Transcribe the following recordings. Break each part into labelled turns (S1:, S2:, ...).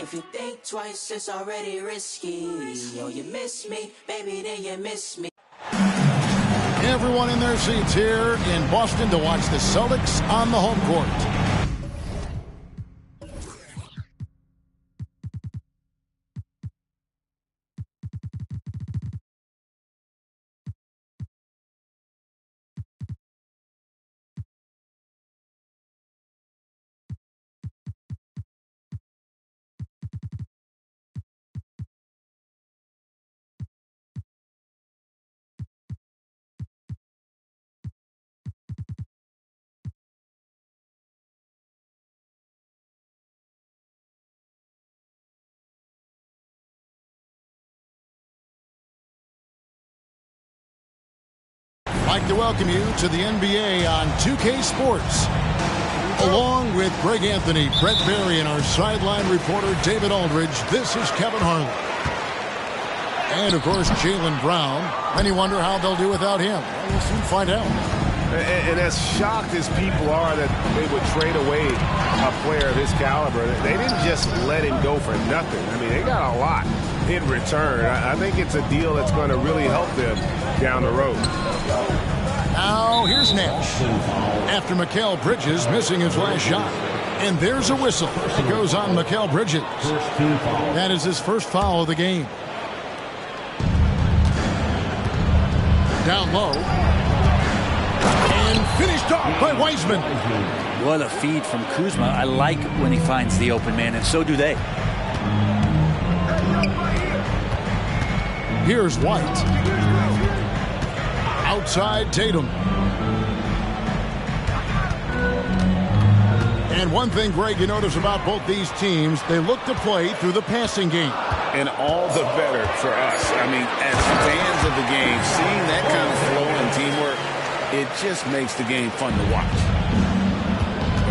S1: If you think twice, it's already risky. Yo, you miss me, baby, then you miss me.
S2: Everyone in their seats here in Boston to watch the Celtics on the home court. I'd like to welcome you to the NBA on 2K Sports. Along with Greg Anthony, Brett Berry, and our sideline reporter David Aldridge, this is Kevin Harlan. And, of course, Jaylen Brown. Many wonder how they'll do without him. Well, we'll soon find out.
S3: And as shocked as people are that they would trade away a player of his caliber, they didn't just let him go for nothing. I mean, they got a lot in return. I think it's a deal that's going to really help them down the road.
S2: Now, here's Nash. After Mikal Bridges missing his last shot. And there's a whistle. It goes on Mikal Bridges. That is his first foul of the game. Down low. And finished off by Wiseman.
S4: What a feed from Kuzma. I like when he finds the open man, and so do they.
S2: Here's White. Outside Tatum. And one thing, Greg, you notice about both these teams, they look to play through the passing game.
S3: And all the better for us. I mean, as fans of the game, seeing that kind of flow and teamwork, it just makes the game fun to watch.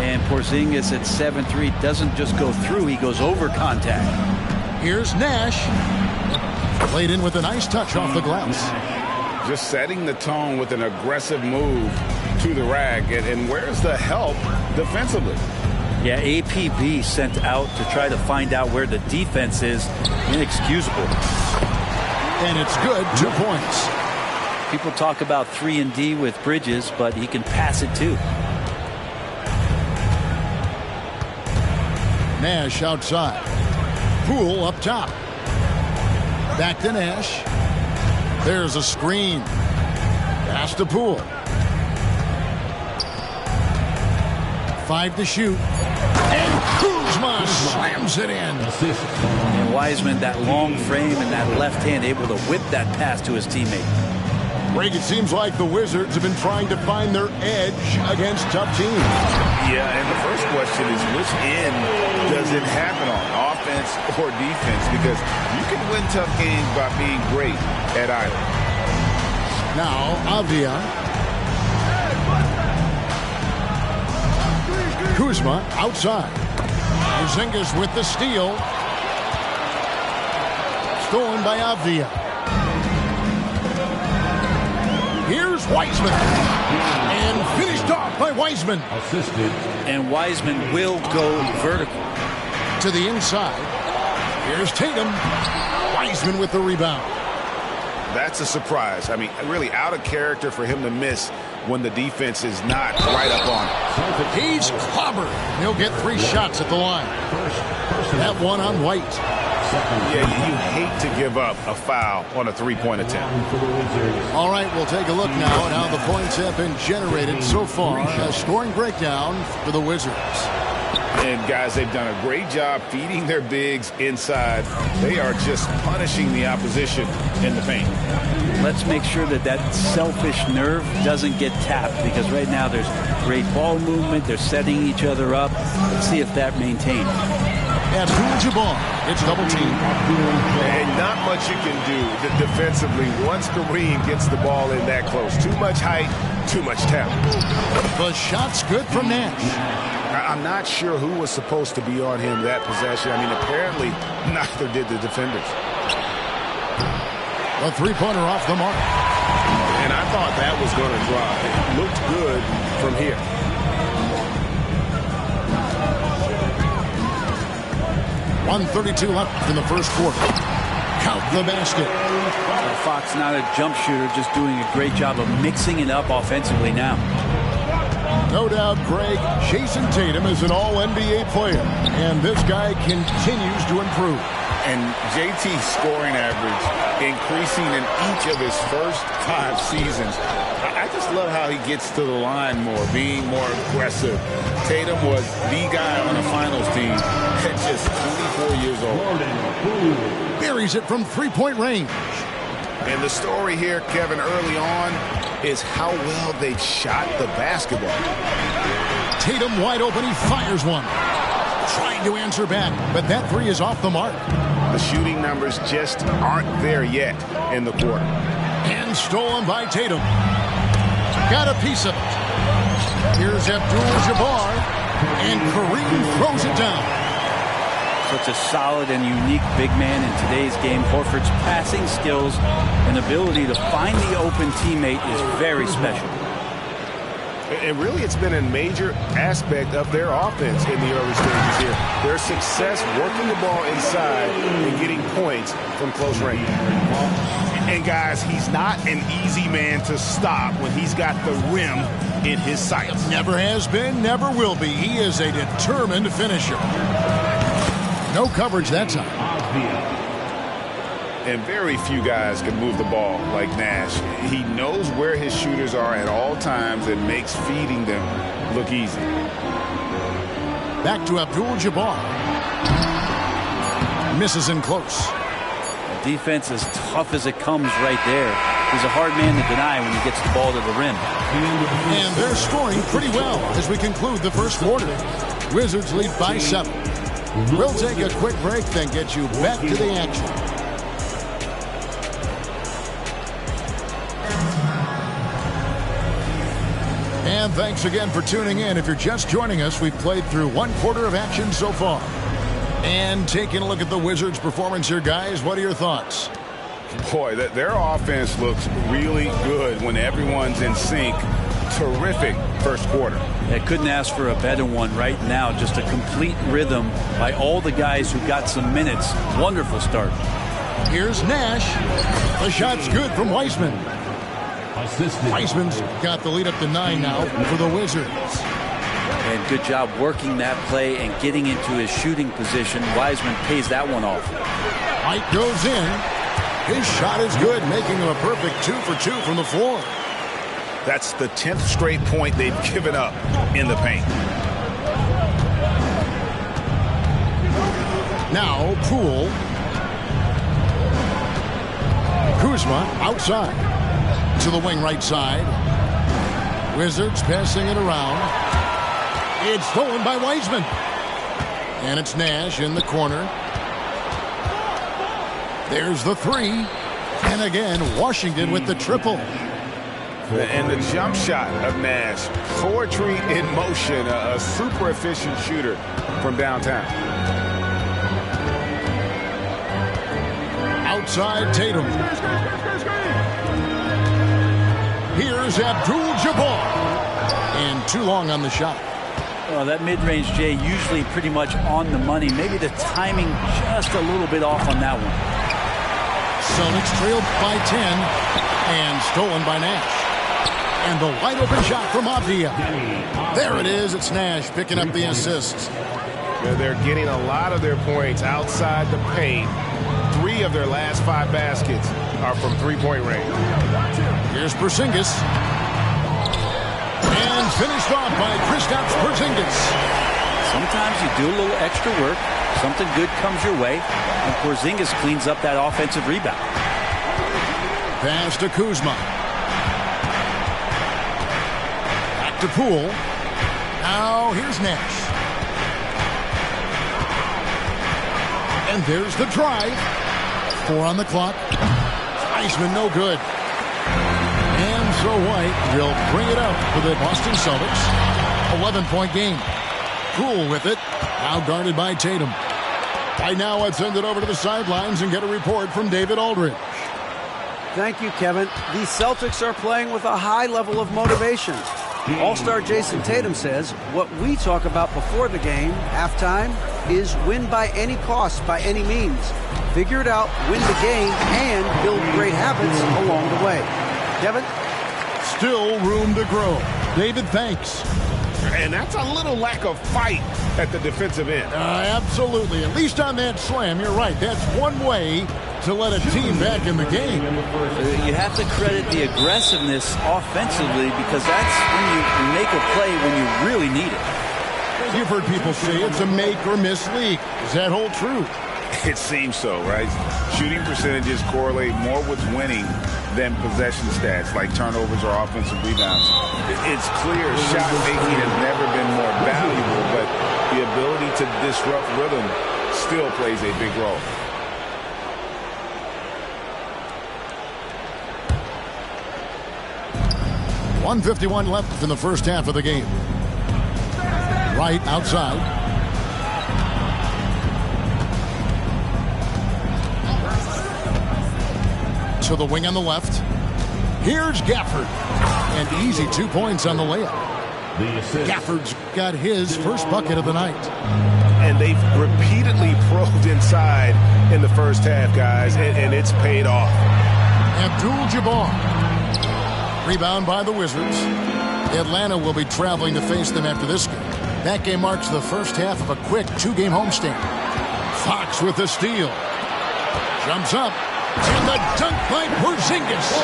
S4: And Porzingis at 7'3" doesn't just go through, he goes over contact.
S2: Here's Nash. Played in with a nice touch off the glass.
S3: Just setting the tone with an aggressive move to the rack. And where's the help defensively?
S4: Yeah, APB sent out to try to find out where the defense is. Inexcusable.
S2: And it's good, 2 points.
S4: People talk about 3-and-D with Bridges, but he can pass it too.
S2: Nash outside. Poole up top. Back to Nash. There's a screen. Pass to Poole. 5 to shoot. And Kuzma slams it in.
S4: And Wiseman, that long frame and that left hand, able to whip that pass to his teammate.
S2: Greg, it seems like the Wizards have been trying to find their edge against tough teams.
S3: Yeah, and the first question is which end does it happen on, offense or defense? Because you can win tough games by being great at either.
S2: Now, Avdia. Kuzma outside. Porzingis with the steal. Stolen by Avdia. Here's Wiseman. And finished off by Wiseman.
S5: Assisted.
S4: And Wiseman will go vertical.
S2: To the inside. Here's Tatum. Wiseman with the rebound.
S3: That's a surprise. I mean, really out of character for him to miss when the defense is not right up on him.
S2: He's clobbered. He'll get 3 shots at the line. That one on White.
S3: Yeah, you hate to give up a foul on a three-point attempt.
S2: All right, we'll take a look now at how the points have been generated so far. A scoring breakdown for the Wizards.
S3: And, guys, they've done a great job feeding their bigs inside. They are just punishing the opposition in the paint.
S4: Let's make sure that that selfish nerve doesn't get tapped, because right now there's great ball movement. They're setting each other up. Let's see if that maintains.
S2: Abdul-Jabbar, it's double team.
S3: And not much you can do defensively once Kareem gets the ball in that close. Too much height, too much talent.
S2: The shot's good from Nash.
S3: I'm not sure who was supposed to be on him that possession. I mean, apparently neither did the defenders.
S2: A three-pointer off the mark.
S3: And I thought that was going to drop. It looked good from here.
S2: 1:32 left in the first quarter. Count the basket.
S4: Fox not a jump shooter, just doing a great job of mixing it up offensively now.
S2: No doubt, Greg, Jason Tatum is an all-NBA player, and this guy continues to improve.
S5: And JT's scoring average increasing in each of his first 5 seasons. I just love how he gets to the line more, being more aggressive. Tatum was the guy on the finals team at just 24 years old.
S2: Buries it from three-point range.
S3: And the story here, Kevin, early on is how well they shot the basketball.
S2: Tatum wide open. He fires one. Trying to answer back, but that three is off the mark.
S3: The shooting numbers just aren't there yet in the quarter.
S2: And stolen by Tatum. Got a piece of it. Here's Abdul-Jabbar. And Kareem throws it down.
S4: Such a solid and unique big man in today's game. Horford's passing skills and ability to find the open teammate is very special.
S3: And really, it's been a major aspect of their offense in the early stages here. Their success working the ball inside and getting points from close range. And, guys, he's not an easy man to stop when he's got the rim in his sights.
S2: Never has been, never will be. He is a determined finisher. No coverage that time.
S5: And very few guys can move the ball like Nash. He knows where his shooters are at all times and makes feeding them look easy.
S2: Back to Abdul-Jabbar. Misses in close.
S4: Defense as tough as it comes right there. He's a hard man to deny when he gets the ball to the rim.
S2: And they're scoring pretty well as we conclude the first quarter. Wizards lead by 7. We'll take a quick break, then get you back to the action. And thanks again for tuning in. If you're just joining us, we've played through one quarter of action so far. And taking a look at the Wizards' performance here, guys, what are your thoughts?
S5: Boy, their offense looks really good when everyone's in sync. Terrific first quarter.
S4: I couldn't ask for a better one right now. Just a complete rhythm by all the guys who got some minutes. Wonderful start.
S2: Here's Nash. The shot's good from Wiseman. Wiseman's got the lead up to 9 now for the Wizards.
S4: And good job working that play and getting into his shooting position. Wiseman pays that one off.
S2: White goes in. His shot is good, making him a perfect 2 for 2 from the floor.
S5: That's the 10th straight point they've given up in the paint.
S2: Now, Poole. Kuzma outside to the wing right side. Wizards passing it around. It's stolen by Wiseman. And it's Nash in the corner. There's the 3. And again, Washington with the triple.
S3: And the jump shot of Nash. Poetry in motion. A super efficient shooter from downtown.
S2: Outside Tatum. Here's Abdul-Jabbar. And too long on the shot.
S4: Well, that mid-range, Jay, usually pretty much on the money. Maybe the timing just a little bit off on that one.
S2: Celtics trailed by 10 and stolen by Nash. And the wide open shot from Avdia. There it is. It's Nash picking up the assists.
S3: They're getting a lot of their points outside the paint. 3 of their last 5 baskets are from three-point range.
S2: Here's Porzingis. And finished off by Kristaps Porzingis.
S4: Sometimes you do a little extra work. Something good comes your way. And Porzingis cleans up that offensive rebound.
S2: Pass to Kuzma. Back to Poole. Now here's Nash. And there's the drive. 4 on the clock. Wiseman no good. And so White will bring it up for the Boston Celtics. 11-point game. Poole with it. Now guarded by Tatum. Right now, let's send it over to the sidelines and get a report from David Aldridge.
S6: Thank you, Kevin. The Celtics are playing with a high level of motivation. All-star Jason Tatum says what we talk about before the game, halftime, is win by any cost, by any means. Figure it out, win the game, and build great habits along the way. Kevin?
S2: Still room to grow. David, thanks.
S3: And that's a little lack of fight at the defensive end.
S2: Absolutely. At least on that slam, you're right. That's one way to let a team back in the game.
S4: You have to credit the aggressiveness offensively because that's when you make a play when you really need it.
S2: You've heard people say it's a make-or-miss league. Does that hold true?
S5: It seems so, right? Shooting percentages correlate more with winning than possession stats like turnovers or offensive rebounds. It's clear shot making has never been more valuable, but the ability to disrupt rhythm still plays a big role.
S2: .151 left in the first half of the game. Right outside. To the wing on the left. Here's Gafford. And easy 2 points on the layup. Gafford's got his first bucket of the night.
S3: And they've repeatedly probed inside in the first half, guys, and it's paid off.
S2: Abdul-Jabbar. Rebound by the Wizards. Atlanta will be traveling to face them after this game. That game marks the first half of a quick 2-game homestand. Fox with the steal. Jumps up. And the dunk by Porzingis.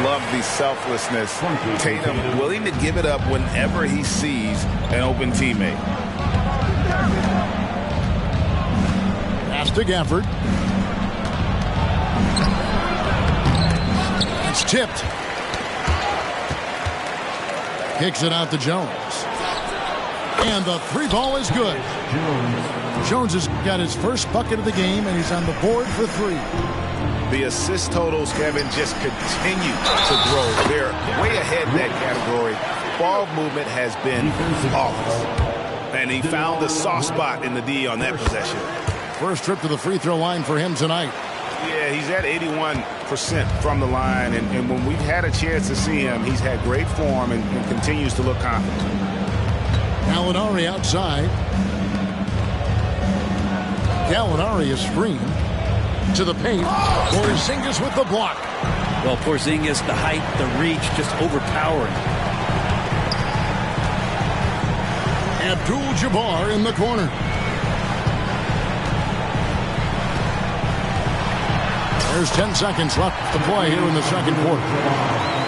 S5: Love the selflessness. Tatum willing to give it up whenever he sees an open teammate.
S2: Pass to Gafford. It's tipped. Kicks it out to Jones. And the three ball is good. Jones has got his first bucket of the game, and he's on the board for three.
S3: The assist totals, Kevin, just continue to grow. They're way ahead in that category. Ball movement has been flawless. And he found the soft spot in the D on that possession.
S2: First trip to the free throw line for him tonight.
S3: Yeah, he's at 81% from the line, and when we've had a chance to see him, he's had great form and continues to look confident.
S2: Gallinari outside. Gallinari is screened to the paint. Porzingis with the block.
S4: Well, Porzingis, the height, the reach, just overpowering.
S2: Abdul-Jabbar in the corner. There's 10 seconds left to play here in the second quarter.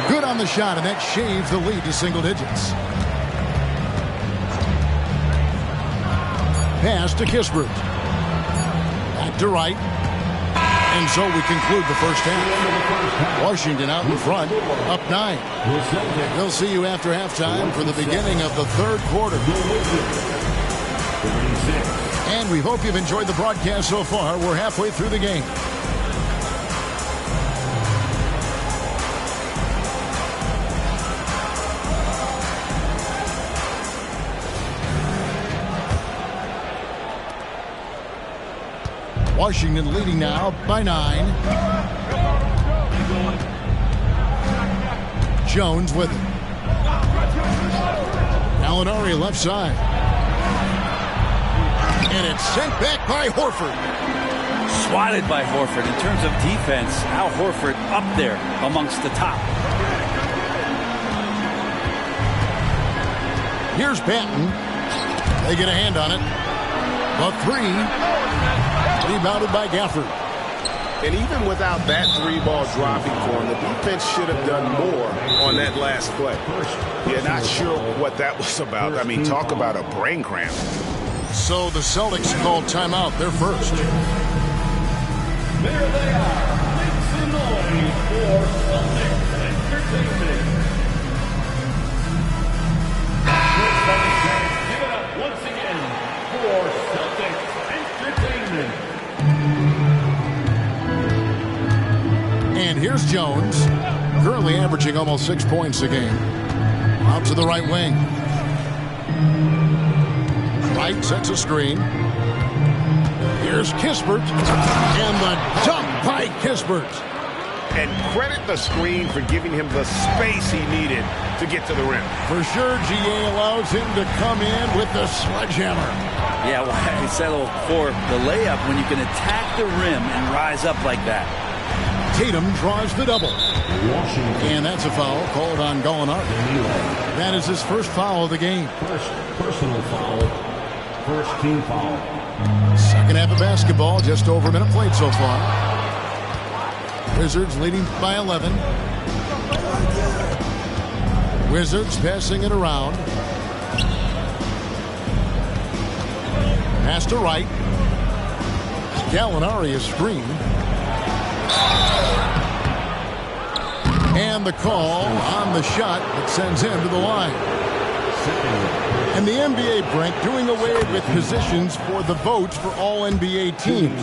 S2: Good on the shot, and that shaves the lead to single digits. Pass to Kispert. Back to Wright. And so we conclude the first half. Washington out in front, up 9. We'll see you after halftime for the beginning of the third quarter. And we hope you've enjoyed the broadcast so far. We're halfway through the game. Washington leading now by 9. Jones with it. Gallinari left side. And it's sent back by Horford.
S4: Swatted by Horford. In terms of defense, Al Horford up there amongst the top.
S2: Here's Patton. They get a hand on it. The three. Rebounded by Gafford.
S3: And even without that three ball dropping for him, the defense should have done more on that last play. Yeah, not sure what that was about. I mean, talk about a brain cramp.
S2: So the Celtics called timeout. They're first.
S7: There they are. Make some noise for Celtics Entertainment. Give it up once again for Celtics Entertainment.
S2: And here's Jones, currently averaging almost 6 points a game. Out to the right wing. Wright sets a screen. Here's Kispert. And the dunk by Kispert.
S3: and credit the screen for giving him the space he needed to get to the rim.
S2: For sure, GA allows him to come in with the sledgehammer.
S4: Yeah, well, I settle for the layup when you can attack the rim and rise up like that.
S2: Tatum draws the double. And that's a foul called on Gallinari. That is his first foul of the game.
S7: First personal foul. First team foul.
S2: Second half of basketball, just over a minute played so far. Wizards leading by 11. Wizards passing it around. Pass to Wright. Gallinari is screened. And the call on the shot that sends him to the line. And the NBA, Brent, doing away with positions for the votes for all NBA teams.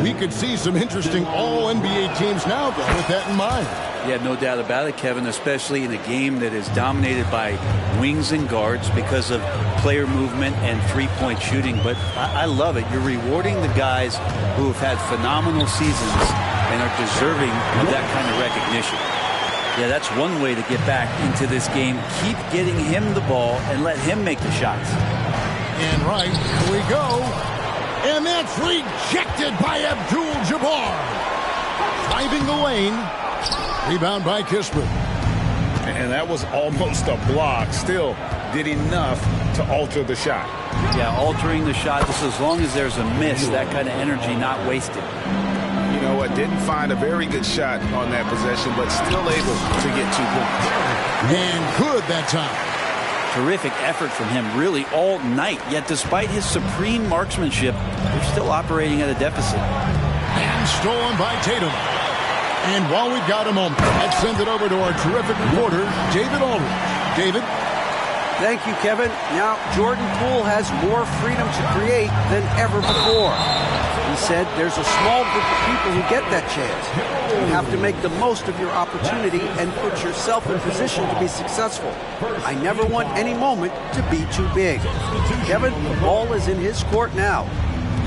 S2: We could see some interesting all NBA teams now, though, with that in mind.
S4: Yeah, no doubt about it, Kevin, especially in a game that is dominated by wings and guards because of player movement and three-point shooting. But I love it. You're rewarding the guys who have had phenomenal seasons and are deserving of that kind of recognition. Yeah, that's one way to get back into this game. Keep getting him the ball and let him make the shots.
S2: And right, here we go. And that's rejected by Abdul-Jabbar. Driving the lane. Rebound by Kispert.
S5: And that was almost a block. Still did enough to alter the shot.
S4: Yeah, altering the shot, just as long as there's a miss, that kind of energy not wasted.
S5: You know what? Didn't find a very good shot on that possession, but still able to get 2 points.
S2: And good that time.
S4: Terrific effort from him really all night. Yet despite his supreme marksmanship, they're still operating at a deficit.
S2: And stolen by Tatum. And while we've got a moment, let's send it over to our terrific reporter, David Aldridge. David?
S6: Thank you, Kevin. Now, Jordan Poole has more freedom to create than ever before. He said there's a small group of people who get that chance. You have to make the most of your opportunity and put yourself in position to be successful. I never want any moment to be too big. Kevin, the ball is in his court now.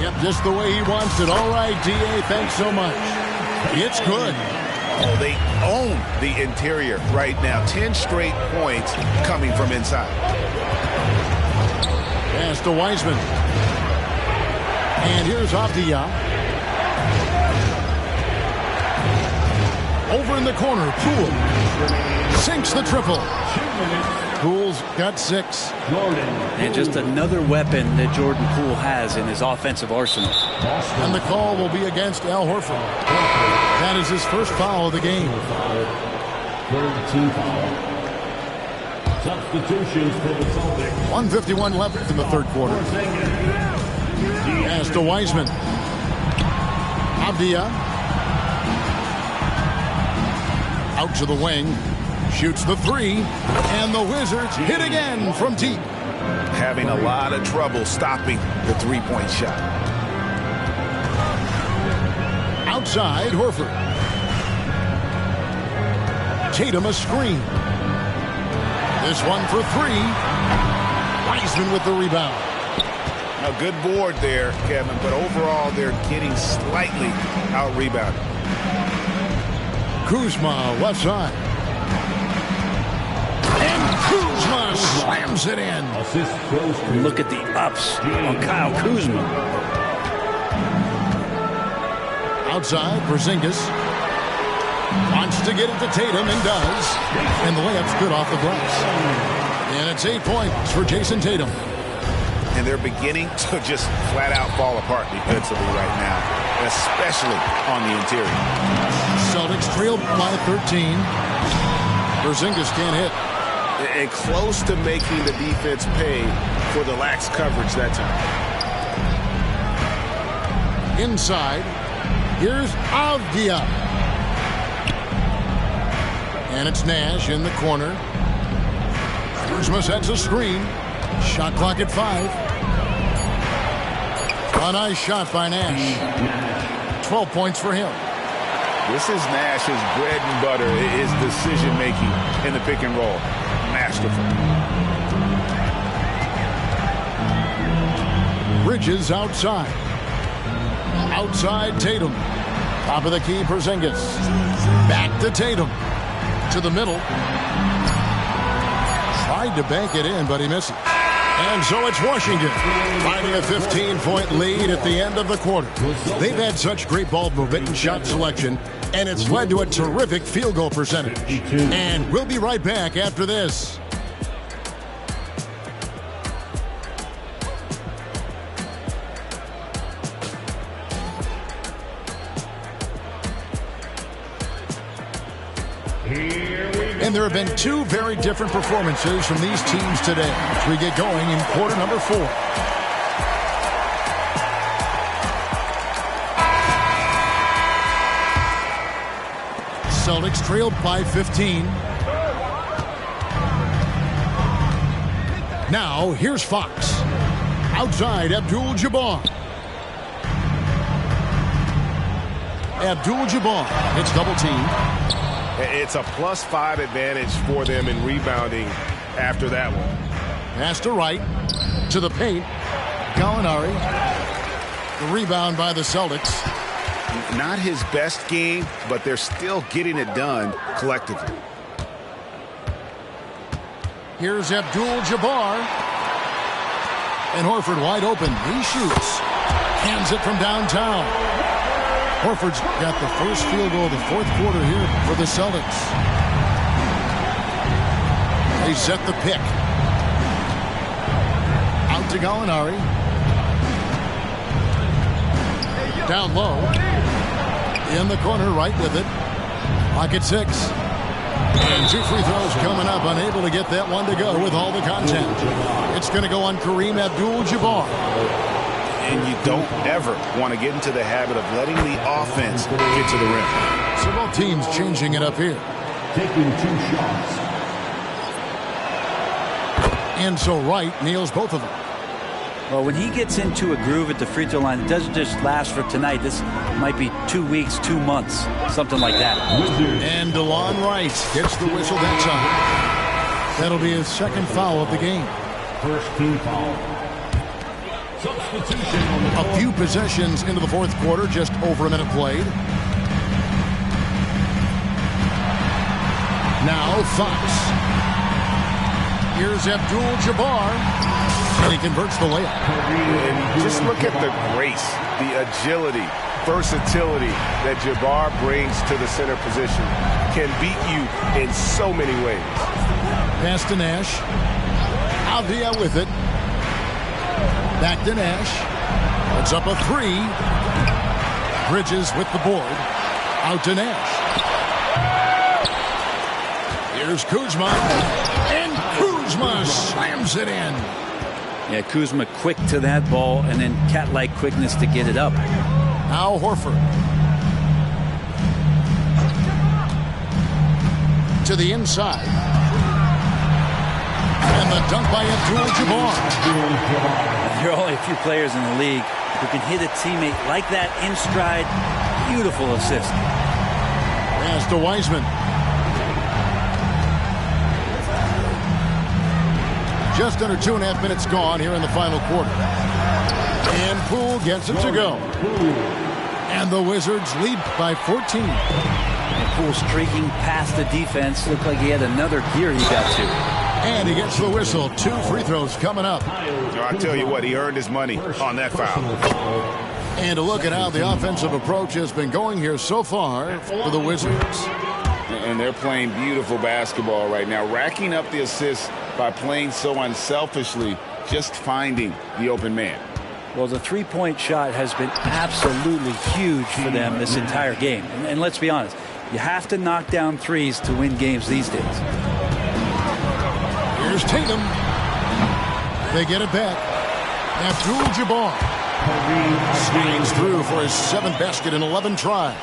S2: Yep, just the way he wants it. All right, D.A., thanks so much. It's good.
S5: Oh, they own the interior right now. 10 straight points coming from inside.
S2: Pass to Wiseman. And here's Avdia. Over in the corner, Poole sinks the triple. Poole's got 6.
S4: And just another weapon that Jordan Poole has in his offensive arsenal.
S2: And the call will be against Al Horford. That is his first foul of the game.
S7: Third team foul. Substitutions for the Celtics.
S2: 1:51 left in the third quarter. Pass to Wiseman. Avdia. Out to the wing. Shoots the 3. And the Wizards hit again from deep.
S5: Having a lot of trouble stopping the three-point shot.
S2: Outside, Horford. Tatum a screen. This one for 3. Wiseman with the rebound.
S5: A good board there, Kevin, but overall they're getting slightly out-rebounded.
S2: Kuzma left side. And Kuzma slams it in.
S7: Assist close to
S4: And look at the ups on Kyle Kuzma.
S2: Outside, Porzingis wants to get it to Tatum and does. And the layup's good off the glass. And it's 8 points for Jason Tatum.
S5: And they're beginning to just flat out fall apart defensively right now, especially on the interior.
S2: Celtics trail by 13. Porzingis can't hit.
S3: And close to making the defense pay for the lax coverage that time.
S2: Inside, here's Avdia. And it's Nash in the corner. Kuzma sets a screen. Shot clock at 5. A nice shot by Nash. 12 points for him.
S5: This is Nash's bread and butter, his decision-making in the pick and roll. Masterful.
S2: Bridges outside. Outside Tatum. Top of the key, Porzingis. Back to Tatum. To the middle. Tried to bank it in, but he misses. And so it's Washington finding a 15-point lead at the end of the quarter. They've had such great ball movement and shot selection, and it's led to a terrific field goal percentage. And we'll be right back after this. And there have been two very different performances from these teams today as we get going in quarter number 4. Celtics trailed by 15. Now here's Fox. Outside, Abdul-Jabbar. Abdul-Jabbar gets double teamed.
S3: It's a +5 advantage for them in rebounding after that one.
S2: Pass to Wright. To the paint. Gallinari. The rebound by the Celtics.
S5: Not his best game, but they're still getting it done collectively.
S2: Here's Abdul-Jabbar. And Horford wide open. He shoots. Hands it from downtown. Horford's got the first field goal of the fourth quarter here for the Celtics. They set the pick. Out to Gallinari. Down low. In the corner, right with it. Pocket 6. And 2 free throws coming up. Unable to get that one to go with all the contact. It's going to go on Kareem Abdul-Jabbar.
S5: And you don't ever want to get into the habit of letting the offense get to the rim.
S2: So both teams changing it up here.
S7: Taking 2 shots.
S2: And so Wright nails both of them.
S4: Well, when he gets into a groove at the free throw line, it doesn't just last for tonight. This might be 2 weeks, 2 months, something like that.
S2: And DeLon Wright gets the whistle that time. That'll be his second foul of the game.
S7: First team foul. Substitution on the
S2: A few possessions into the fourth quarter, just over a minute played. Now Fox. Here's Abdul-Jabbar. And he converts the layup.
S3: And just look at the grace, the agility, versatility that Jabbar brings to the center position. Can beat you in so many ways.
S2: Pass to Nash. Avdia with it. Back to Nash. Puts up a 3. Bridges with the board. Out to Nash. Here's Kuzma. And Kuzma slams it in.
S4: Yeah, Kuzma quick to that ball and then cat-like quickness to get it up.
S2: Now Horford. To the inside. And the dunk by Abdul-Jabbar.
S4: There are only a few players in the league who can hit a teammate like that in stride. Beautiful assist.
S2: Pass to Wiseman. Just under 2.5 minutes gone here in the final quarter. And Poole gets it to go. And the Wizards lead by 14.
S4: And Poole streaking past the defense. Looked like he had another gear he got to.
S2: And he gets the whistle. 2 free throws coming up.
S3: I tell you what, he earned his money on that foul.
S2: And to look at how the offensive approach has been going here so far for the Wizards.
S5: And they're playing beautiful basketball right now, racking up the assists by playing so unselfishly, just finding the open man.
S4: Well, the three-point shot has been absolutely huge for them this entire game. And let's be honest, you have to knock down threes to win games these days.
S2: Here's Tatum. They get it back. Abdul-Jabbar swings through for his 7th basket in 11 tries.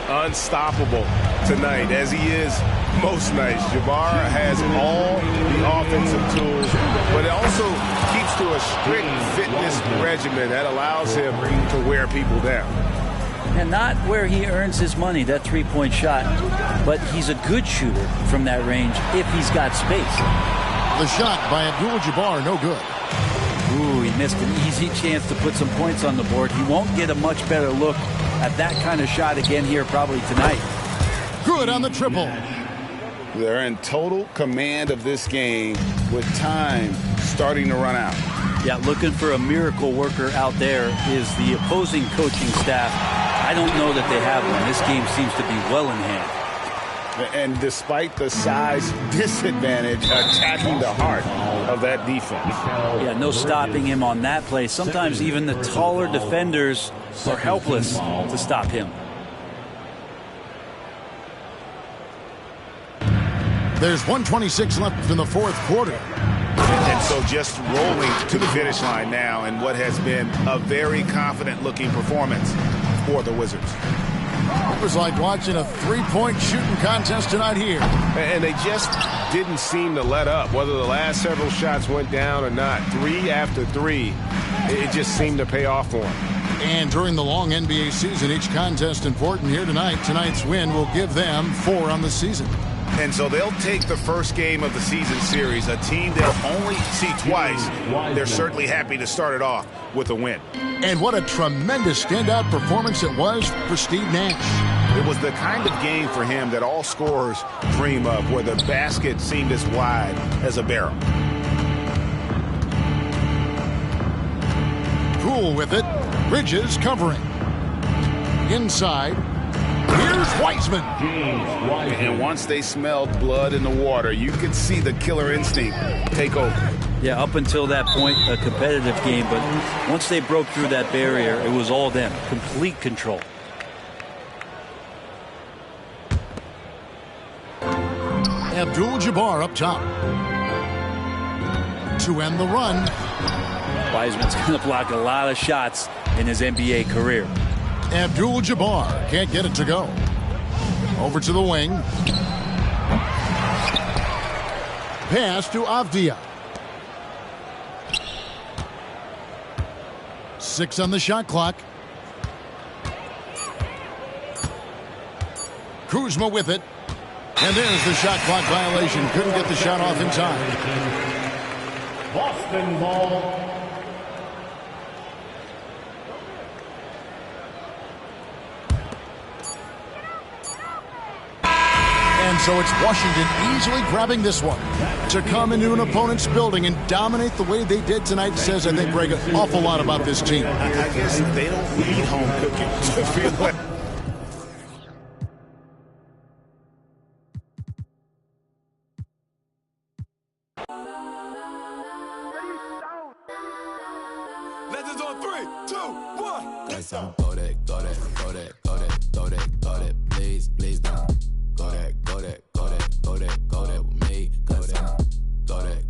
S3: Unstoppable tonight, as he is most nights. Jabbar has all the offensive tools, but it also keeps to a strict fitness regimen that allows him to wear people down.
S4: And not where he earns his money, that three-point shot, but he's a good shooter from that range if he's got space.
S2: The shot by Abdul-Jabbar, no good.
S4: Ooh, he missed an easy chance to put some points on the board. He won't get a much better look at that kind of shot again here probably tonight.
S2: Good on the triple.
S5: They're in total command of this game with time starting to run out.
S4: Yeah, looking for a miracle worker out there is the opposing coaching staff. I don't know that they have one. This game seems to be well in hand.
S5: And despite the size disadvantage, attacking the heart of that defense.
S4: Yeah, no stopping him on that play. Sometimes even the taller defenders are helpless to stop him.
S2: There's 1:26 left in the fourth quarter.
S3: And so just rolling to the finish line now in what has been a very confident-looking performance for the Wizards.
S2: It was like watching a three-point shooting contest tonight here.
S3: And they just didn't seem to let up. Whether the last several shots went down or not, 3 after 3, it just seemed to pay off for them.
S2: And during the long NBA season, each contest important here tonight. Tonight's win will give them 4 on the season.
S3: And so they'll take the first game of the season series, a team they'll only see twice. They're certainly happy to start it off with a win.
S2: And what a tremendous standout performance it was for Steve Nash.
S3: It was the kind of game for him that all scorers dream of, where the basket seemed as wide as a barrel.
S2: Cool with it. Bridges covering. Inside. Here's Wiseman.
S5: And once they smelled blood in the water, you could see the killer instinct take over.
S4: Yeah, up until that point, a competitive game, but once they broke through that barrier, it was all them. Complete control.
S2: Abdul-Jabbar up top. To end the run.
S4: Wiseman's going to block a lot of shots in his NBA career.
S2: Abdul-Jabbar can't get it to go. Over to the wing. Pass to Avdia. 6 on the shot clock. Kuzma with it. And there's the shot clock violation. Couldn't get the shot off in time.
S7: Boston ball.
S2: And so it's Washington easily grabbing this one. To come into an opponent's building and dominate the way they did tonight says, I think, Greg, an awful lot about this team.
S3: I guess they don't need home cooking to feel like.
S8: Legends on 3, 2, 1.
S9: Let's go there, go there, go there, go there, go there, go there. Please, please don't. Go there, go there, go there, go there, go there with me. Go there, go there,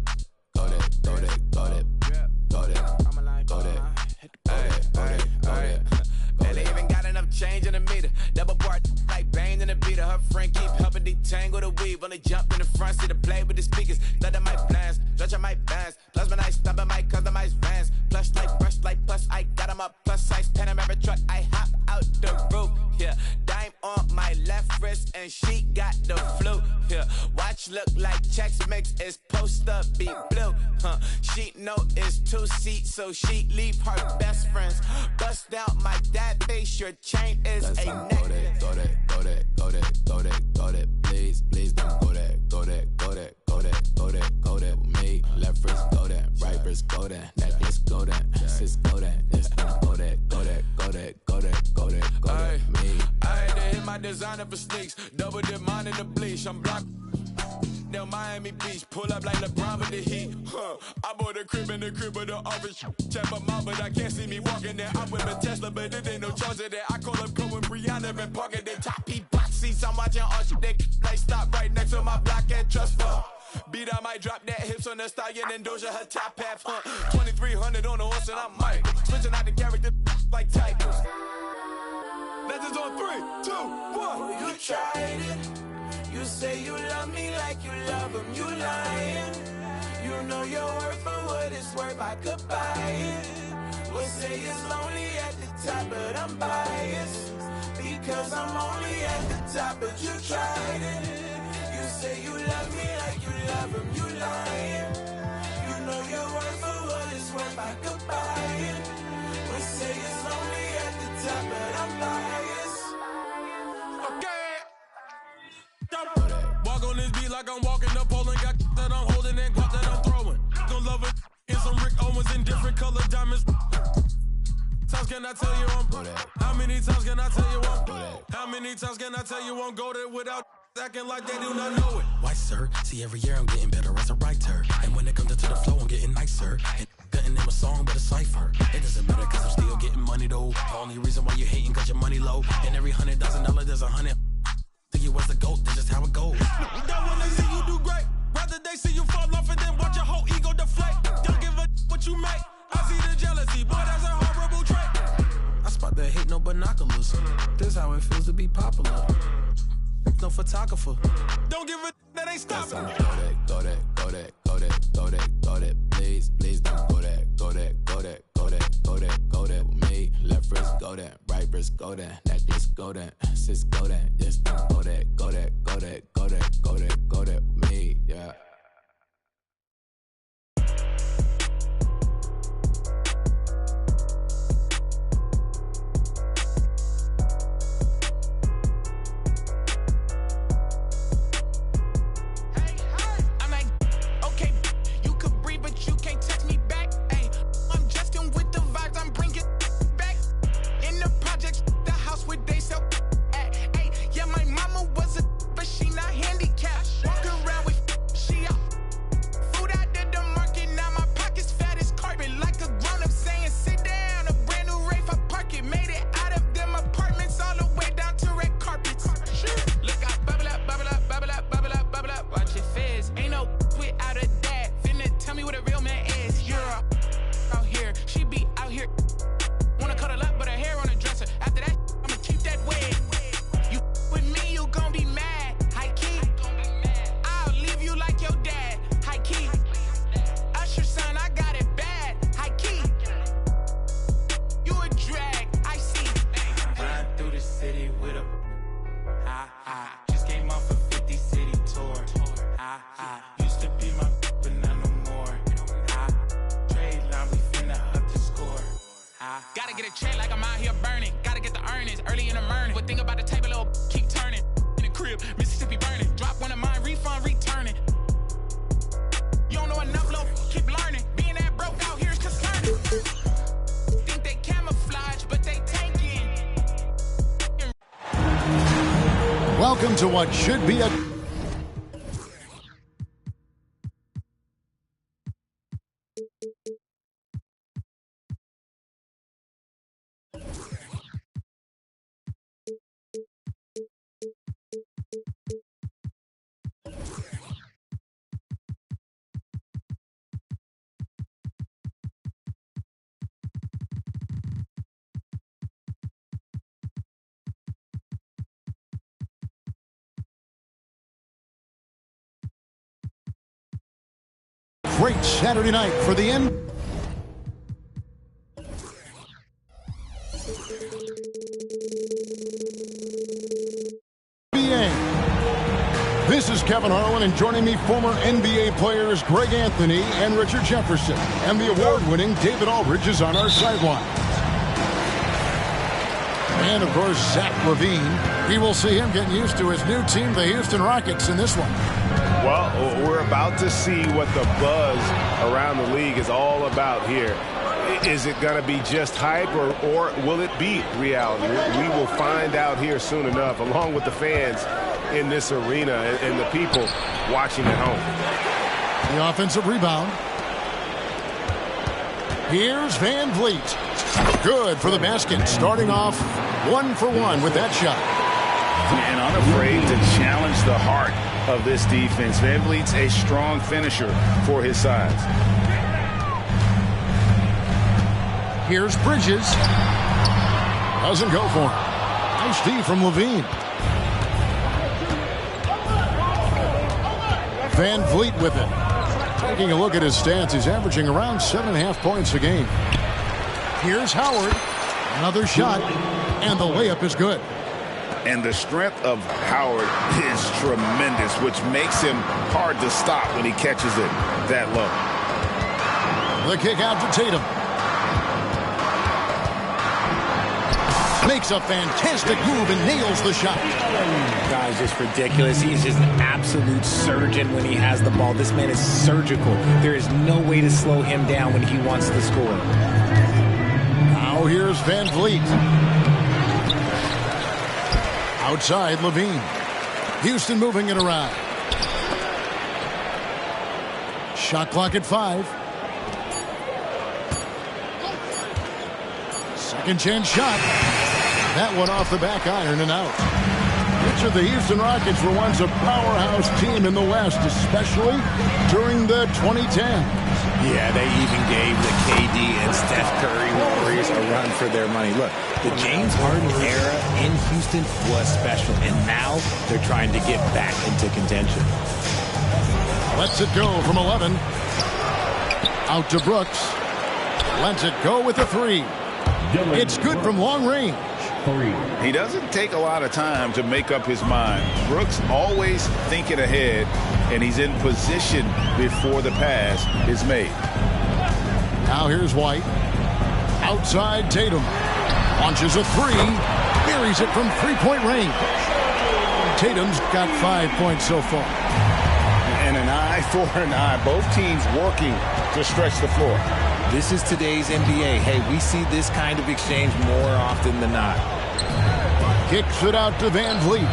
S9: go there, go there, go there, go there, go there, go there, go there.
S8: And they even got enough change in the meter. Double part like Bane in the beater. Her friend keep helping detangle the weave. Only jumped in the front seat to play with the speakers. Stutter my plans, stretch my bands. Plus when I stop in my customized vans. Plush like brush like plus I got them up. Plus size Panamera truck. I hop out the roof. Yeah, dime on my left wrist and she got the flu. Yeah, watch look like Chex Mix is supposed to be blue. She know it's 2 seats, so she leave her best friends. Bust out my dad face, your chain is a necklace.
S9: Go there, go there, go there, go there, go there. Please, please don't go there, go there, go there, go there, go there, go there with me. Left wrist go there, right wrist go there, necklace go there, sis go there, this go there, go there, go there, go there, go there, go there with me.
S8: I had to hit my designer for sneaks, double dip mine in the bleach. I'm blocked down Miami Beach, pull up like LeBron with the heat. I bought a crib in the crib with the office. Check my mom, but I can't see me walking there. I'm with a Tesla, but it ain't no charge of that. I call up Cohen, Brianna, and parking their top heat box seats. I'm watching all they like stop right next to my block at Trust Fund. Beat, I might drop that hips on the stallion and Doja her top half. 2300 on the horse and I'm Mike. Switching out the character like typos. Legends on 3, 2, 1.
S1: You tried it. You say you love me like you love him. You lying. You know your worth for what it's worth. I could buy it. Would say it's lonely at the top, but I'm biased because I'm only at the top. But you tried it. You say you love me like you love him. You lying. You know your worth for what it's worth. I could buy it. Would say it's lonely at the top, but I'm biased.
S10: color diamonds. Times can I tell you I'm How many times can I tell you I'm How many times can I tell you I'm go there without acting like they do not know it?
S11: Why, sir? See, every year I'm getting better as a writer. And when it comes into the flow, I'm getting nicer. And couldn't name a song but a cipher. It doesn't matter cause I'm still getting money though. The only reason why you hating cause your money low. And every $100,000 there's 100. Think you was the GOAT, that's just how it goes.
S10: Don't wanna see you do great. Rather they see you fall off and then watch your whole ego deflate. Don't give a what you make. I see the jealousy, boy, that's a horrible trait.
S11: I spot the hate, no binoculars. This how it feels to be popular. No photographer.
S10: Don't give a that ain't stopping.
S9: Go that, please don't go that with me. Left wrist, go that, right wrist, go that, necklace, go that, sis, go that, just don't go that with me, yeah.
S8: Gotta get a check like I'm out here burning. Gotta get the earnings early in the morning. But think about the table, little keep turning. In the crib, Mississippi burning. Drop one of mine, refund, returning. You don't know enough, little keep learning. Being that broke out here is concerning. Think they camouflage, but they tanking.
S2: Welcome to what should be a great Saturday night for the NBA. This is Kevin Harlan, and joining me, former NBA players Greg Anthony and Richard Jefferson. And the award-winning David Aldridge is on our sideline. And, of course, Zach LaVine. He will see him getting used to his new team, the Houston Rockets, in this one.
S3: Well, we're about to see what the buzz around the league is all about here. Is it going to be just hype, or will it be reality? We will find out here soon enough, along with the fans in this arena and the people watching at home.
S2: The offensive rebound. Here's Van Vliet. Good for the basket. Starting off 1 for 1 with that shot.
S5: And unafraid to challenge the heart of this defense. Van Vliet's a strong finisher for his size.
S2: Here's Bridges. Doesn't go for him. Nice D from LaVine. Van Vliet with it. Taking a look at his stats, he's averaging around 7.5 points a game. Here's Howard. Another shot, and the layup is good.
S5: And the strength of Howard is tremendous, which makes him hard to stop when he catches it that low.
S2: The kick out to Tatum. Makes a fantastic move and nails the shot.
S12: Guy's just ridiculous. He's just an absolute surgeon when he has the ball. This man is surgical. There is no way to slow him down when he wants to score.
S2: Now here's Van Vliet. Outside, Levine. Houston moving it around. Shot clock at 5. Second chance shot. That one off the back iron and out. Richard, the Houston Rockets were once a powerhouse team in the West, especially during the 2010s.
S12: Yeah, they even gave the KD and Steph Curry Warriors a run for their money. Look, the James Harden era in Houston was special, and now they're trying to get back into contention.
S2: Lets it go from 11. Out to Brooks. Lets it go with the 3. It's good from long range.
S5: He doesn't take a lot of time to make up his mind. Brooks always thinking ahead, and he's in position before the pass is made.
S2: Now here's White. Outside Tatum. Launches a 3. Buries it from 3-point range. Tatum's got 5 points so far.
S5: And an eye for an eye. Both teams working to stretch the floor.
S12: This is today's NBA. Hey, we see this kind of exchange more often than not.
S2: Kicks it out to Van Vliet.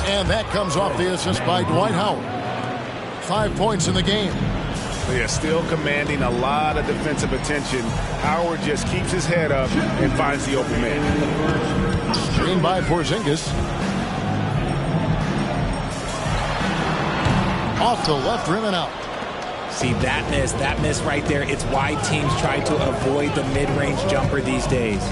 S2: And that comes off the assist by Dwight Howard. 5 points in the game.
S3: They are still commanding a lot of defensive attention. Howard just keeps his head up and finds the open man.
S2: Screen by Porzingis. Off the left rim and out.
S12: See, that miss right there, it's why teams try to avoid the mid-range jumper these days.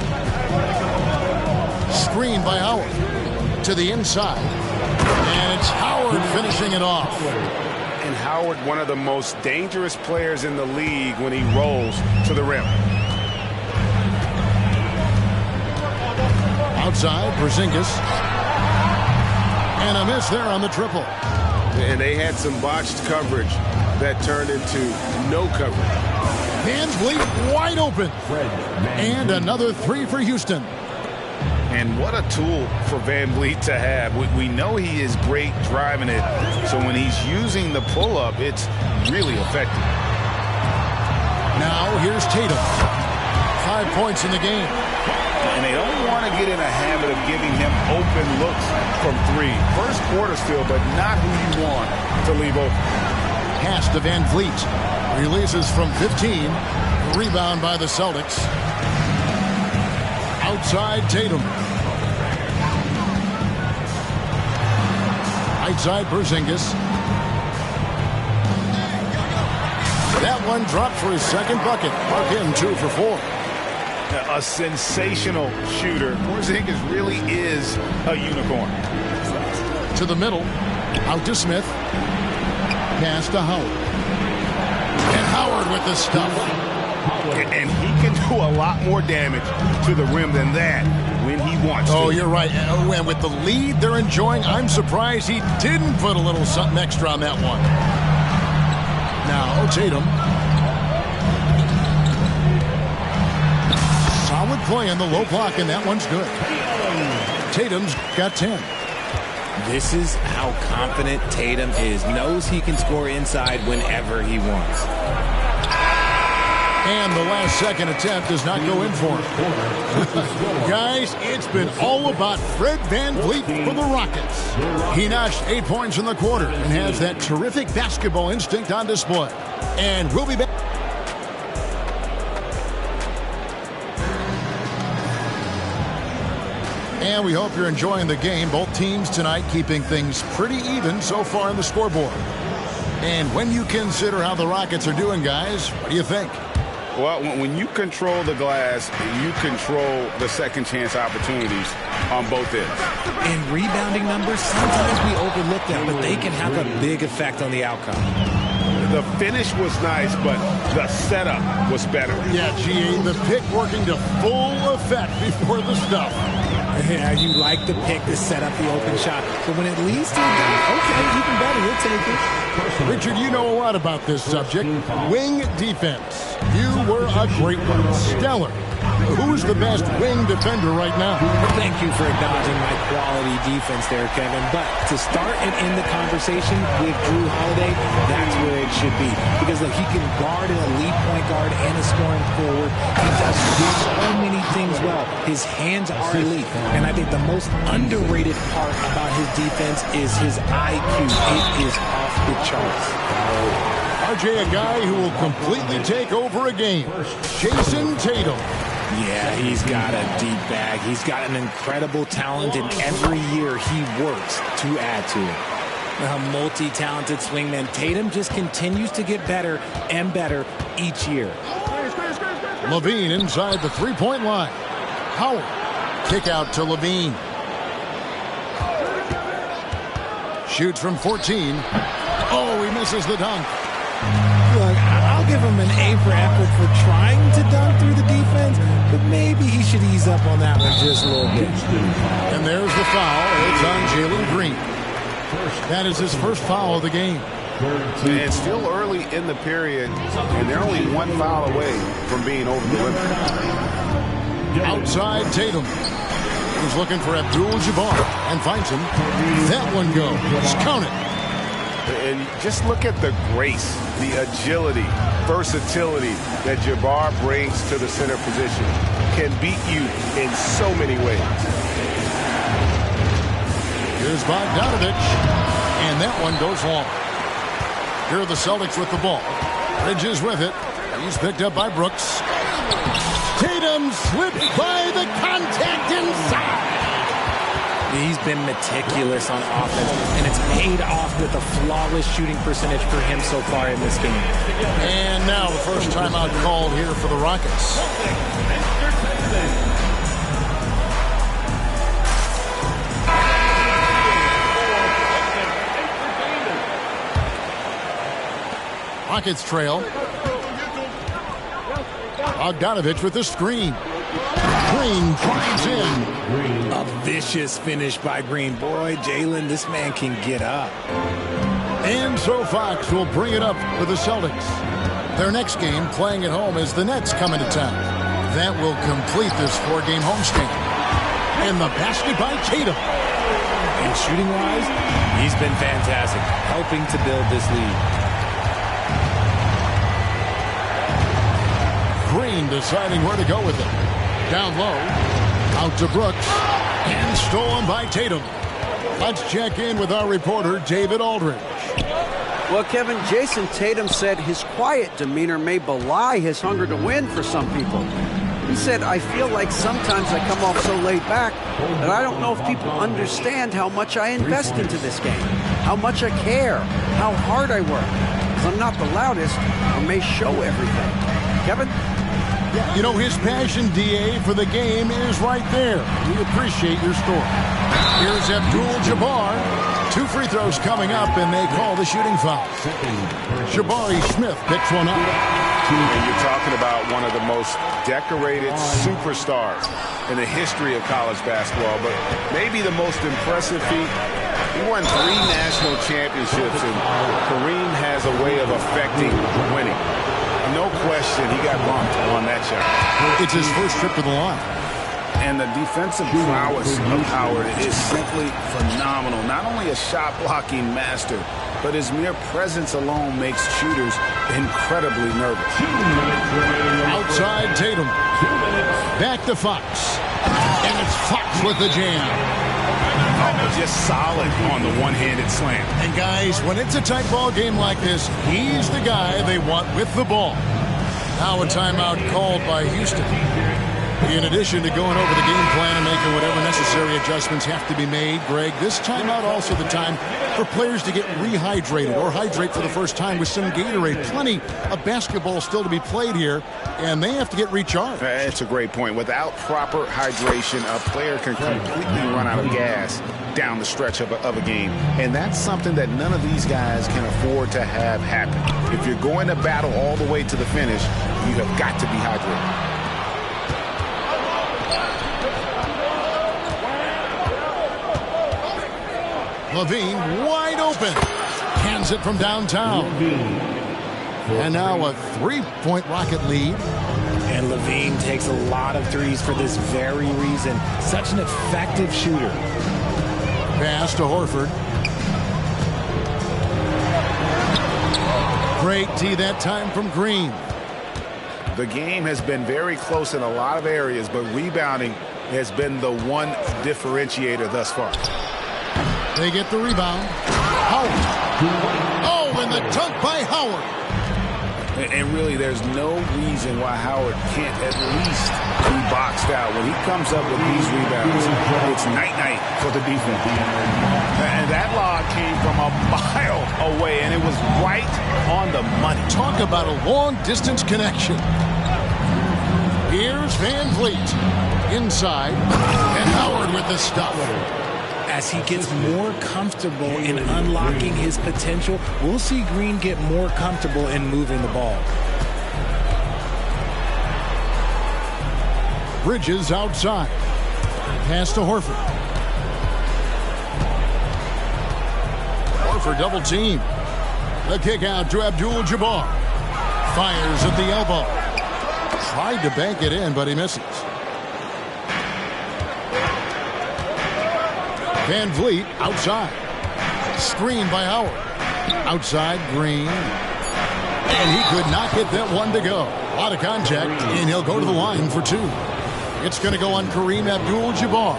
S2: Screen by Howard to the inside. And it's Howard finishing it off.
S3: And Howard, one of the most dangerous players in the league when he rolls to the rim.
S2: Outside, Porzingis. And a miss there on the triple.
S3: And they had some botched coverage that turned into no coverage.
S2: Van Vliet wide open. And another 3 for Houston.
S5: And what a tool for Van Vliet to have. We know he is great driving it. So when he's using the pull-up, it's really effective.
S2: Now here's Tatum. 5 points in the game.
S5: And they don't want to get in a habit of giving him open looks from 3. First quarter still, but not who you want to leave open.
S2: Pass to Van Vliet. Releases from 15. Rebound by the Celtics. Outside Tatum. Outside Porzingis. That one dropped for his second bucket. Mark him 2 for 4.
S3: A sensational shooter. Porzingis really is a unicorn.
S2: To the middle. Out to Smith. Pass to Howard. And Howard with the stuff.
S3: And he can do a lot more damage to the rim than that when he wants to.
S2: Oh, you're right. And with the lead they're enjoying, I'm surprised he didn't put a little something extra on that one. Now, Tatum. Solid play on the low block, and that one's good. Tatum's got 10.
S12: This is how confident Tatum is. Knows he can score inside whenever he wants.
S2: And the last second attempt does not go in for him. Guys, it's been all about Fred Van Vliet for the Rockets. He notched 8 points in the quarter and has that terrific basketball instinct on display. And we'll be back. And we hope you're enjoying the game. Both teams tonight keeping things pretty even so far on the scoreboard. And when you consider how the Rockets are doing, guys, what do you think?
S5: Well, when you control the glass, you control the second chance opportunities on both ends.
S12: And rebounding numbers, sometimes we overlook them, but they can have a big effect on the outcome.
S3: The finish was nice, but the setup was better.
S2: Yeah, GA, the pick working to full effect before the stuff.
S12: Yeah, you like the pick to set up the open shot, but when it leads to a dunk, okay, even better, you'll take it.
S2: Richard, you know a lot about this subject. Wing defense. You were a great one. Stellar. who's the best wing defender right now?
S12: Thank you for acknowledging my quality defense there, Kevin. But to start and end the conversation with Jrue Holiday, that's where it should be. Because look, he can guard an elite point guard and a scoring forward. He does so many things well. His hands are elite. And I think the most underrated part about his defense is his IQ. It is off the charts.
S2: RJ, a guy who will completely take over a game. Jason Tatum.
S12: Yeah, he's got a deep bag. He's got an incredible talent, and every year he works to add to it. A multi-talented swingman, Tatum just continues to get better and better each year.
S2: LaVine inside the three-point line. Howard. Kick out to LaVine. Shoots from 14. Oh, he misses the dunk.
S12: Look, I'll give him an A for effort for trying to dunk through the defense, but maybe he should ease up on that one just a little bit.
S2: And there's the foul. It's on Jalen Green. That is his first foul of the game.
S3: It's still early in the period, and they're only one foul away from being over the limit.
S2: Outside Tatum. He's looking for Abdul-Jabbar and finds him. That one goes. Count it.
S3: And just look at the grace, the agility, versatility that Jabbar brings to the center position. Can beat you in so many ways.
S2: Here's Bogdanovich, and that one goes long. Here are the Celtics with the ball. Bridges with it. He's picked up by Brooks. Tatum slipped by the contact inside.
S12: He's been meticulous on offense, and it's paid off with a flawless shooting percentage for him so far in this game.
S2: And now the first timeout called here for the Rockets. Rockets trail. Bogdanovich with the screen. Green drives in.
S12: A vicious finish by Green. Boy, Jalen, this man can get up.
S2: And so Fox will bring it up for the Celtics. Their next game, playing at home, is the Nets coming to town. That will complete this four-game homestand. And the basket by Tatum.
S12: And shooting-wise, he's been fantastic, helping to build this lead.
S2: Green deciding where to go with it. Down low, out to Brooks, and stolen by Tatum. Let's check in with our reporter, David Aldridge.
S6: Well, Kevin, Jason Tatum said his quiet demeanor may belie his hunger to win for some people. He said, I feel like sometimes I come off so laid back that I don't know if people understand how much I invest into this game, how much I care, how hard I work. Because I'm not the loudest or may show everything. Kevin?
S2: Yeah, you know, his passion, DA, for the game is right there. We appreciate your story. Here's Abdul-Jabbar. 2 free throws coming up, and they call the shooting foul. Jabari Smith picks one up.
S3: And you're talking about one of the most decorated superstars in the history of college basketball, but maybe the most impressive feat. He won 3 national championships, and Kareem has a way of affecting winning. No question he got bumped on that shot.
S2: It's his first trip to the line.
S5: And the defensive prowess of Howard is simply phenomenal. Not only a shot-blocking master, but his mere presence alone makes shooters incredibly nervous.
S2: Outside Tatum. Back to Fox. And it's Fox with the jam.
S5: Just solid on the one-handed slam.
S2: And guys, when it's a tight ball game like this, he's the guy they want with the ball. Now a timeout called by Houston. In addition to going over the game plan and making whatever necessary adjustments have to be made, Greg, this timeout also the time for players to get rehydrated or hydrate for the first time with some Gatorade. Plenty of basketball still to be played here, and they have to get recharged.
S5: That's a great point. Without proper hydration, a player can completely run out of gas down the stretch of a game. And that's something that none of these guys can afford to have happen. If you're going to battle all the way to the finish, you have got to be hydrated.
S2: LaVine wide open. Hands it from downtown. And now a 3-point Rocket lead.
S12: And LaVine takes a lot of threes for this very reason. Such an effective shooter.
S2: Pass to Horford. Great D that time from Green.
S3: The game has been very close in a lot of areas, but rebounding has been the one differentiator thus far.
S2: They get the rebound. Howard. Oh, and the dunk by Howard.
S3: And really, there's no reason why Howard can't at least be boxed out. When he comes up with these rebounds, it's night-night for the defense. And that lob came from a mile away, and it was right on the money.
S2: Talk about a long-distance connection. Here's Van Vliet. Inside, and Howard with the stuff.
S12: As he gets more comfortable in unlocking his potential, we'll see Green get more comfortable in moving the ball.
S2: Bridges outside. Pass to Horford. Horford double team. The kick out to Abdul-Jabbar. Fires at the elbow. Tried to bank it in, but he misses. Van Vliet outside. Screen by Howard. Outside Green. And he could not get that one to go. A lot of contact, and he'll go to the line for two. It's going to go on Kareem Abdul-Jabbar.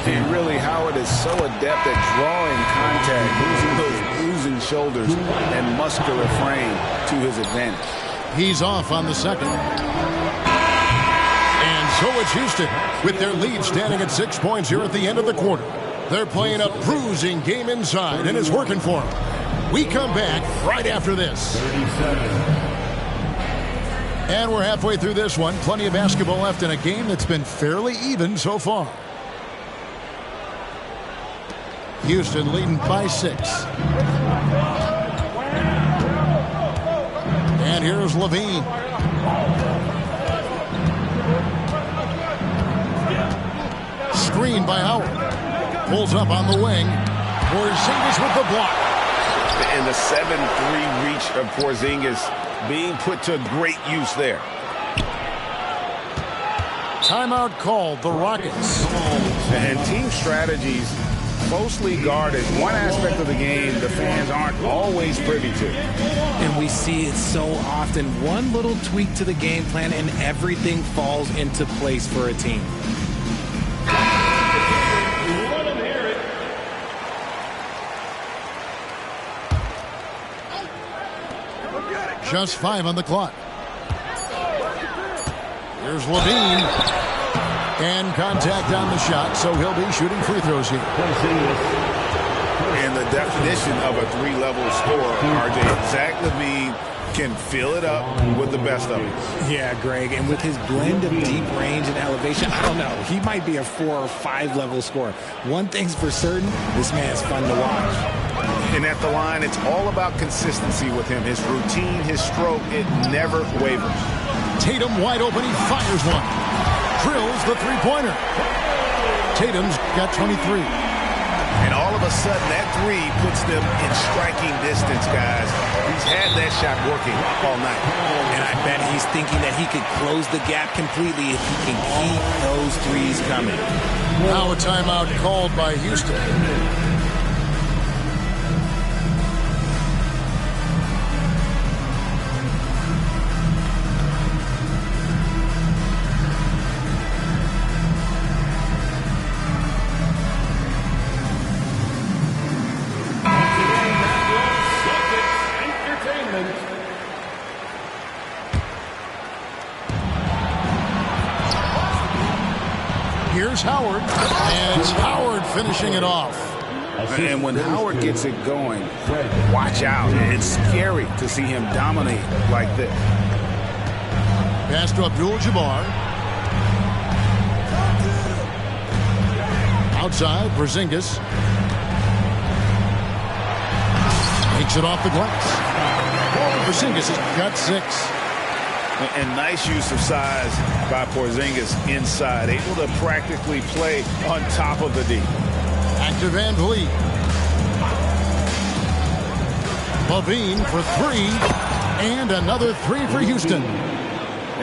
S3: And really, Howard is so adept at drawing contact, using those bruising shoulders and muscular frame to his advantage.
S2: He's off on the second. So it's Houston with their lead standing at 6 points here at the end of the quarter. They're playing a bruising game inside, and it's working for them. We come back right after this. And we're halfway through this one. Plenty of basketball left in a game that's been fairly even so far. Houston leading by 6. And here's LaVine. Screen by Howard. Pulls up on the wing. Porzingis with the block.
S3: And the 7-3 reach of Porzingis being put to great use there.
S2: Timeout called, the Rockets.
S3: And team strategies closely guarded. One aspect of the game the fans aren't always privy to.
S12: And we see it so often. One little tweak to the game plan and everything falls into place for a team.
S2: Just 5 on the clock. Here's LaVine. And contact on the shot, so he'll be shooting free throws here.
S3: And the definition of a three-level scorer, RJ, Zach LaVine can fill it up with the best of it.
S12: Yeah, Greg, and with his blend of deep range and elevation, I don't know, he might be a 4 or 5 level scorer. One thing's for certain, this man's fun to watch.
S3: And at the line, it's all about consistency with him. His routine, his stroke, it never wavers.
S2: Tatum wide open, he fires one. Drills the three-pointer. Tatum's got 23.
S3: And all of a sudden, that three puts them in striking distance, guys. He's had that shot working all night.
S12: And I bet he's thinking that he could close the gap completely if he can keep those threes coming.
S2: Now a timeout called by Houston. Here's Howard, and it's Howard finishing it off.
S3: And when Howard gets it going, watch out. It's scary to see him dominate like this.
S2: Pass to Abdul-Jabbar. Outside, Porzingis. Takes it off the glass. Porzingis has got 6.
S3: And nice use of size by Porzingis inside. Able to practically play on top of the D.
S2: Back to Van Vliet. LaVine for 3. And another 3 for Houston.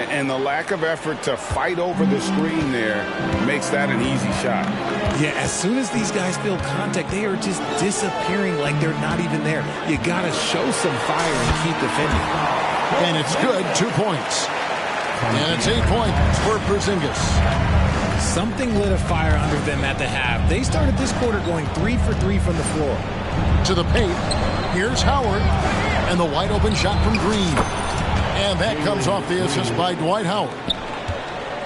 S5: And the lack of effort to fight over the screen there makes that an easy shot.
S12: Yeah, as soon as these guys feel contact, they are just disappearing like they're not even there. You got to show some fire and keep defending.
S2: And it's good, 2 points. And it's 8 points for Porzingis.
S12: Something lit a fire under them at the half. They started this quarter going 3 for 3 from the floor.
S2: To the paint, here's Howard, and the wide open shot from Green. And that comes off the assist by Dwight Howard.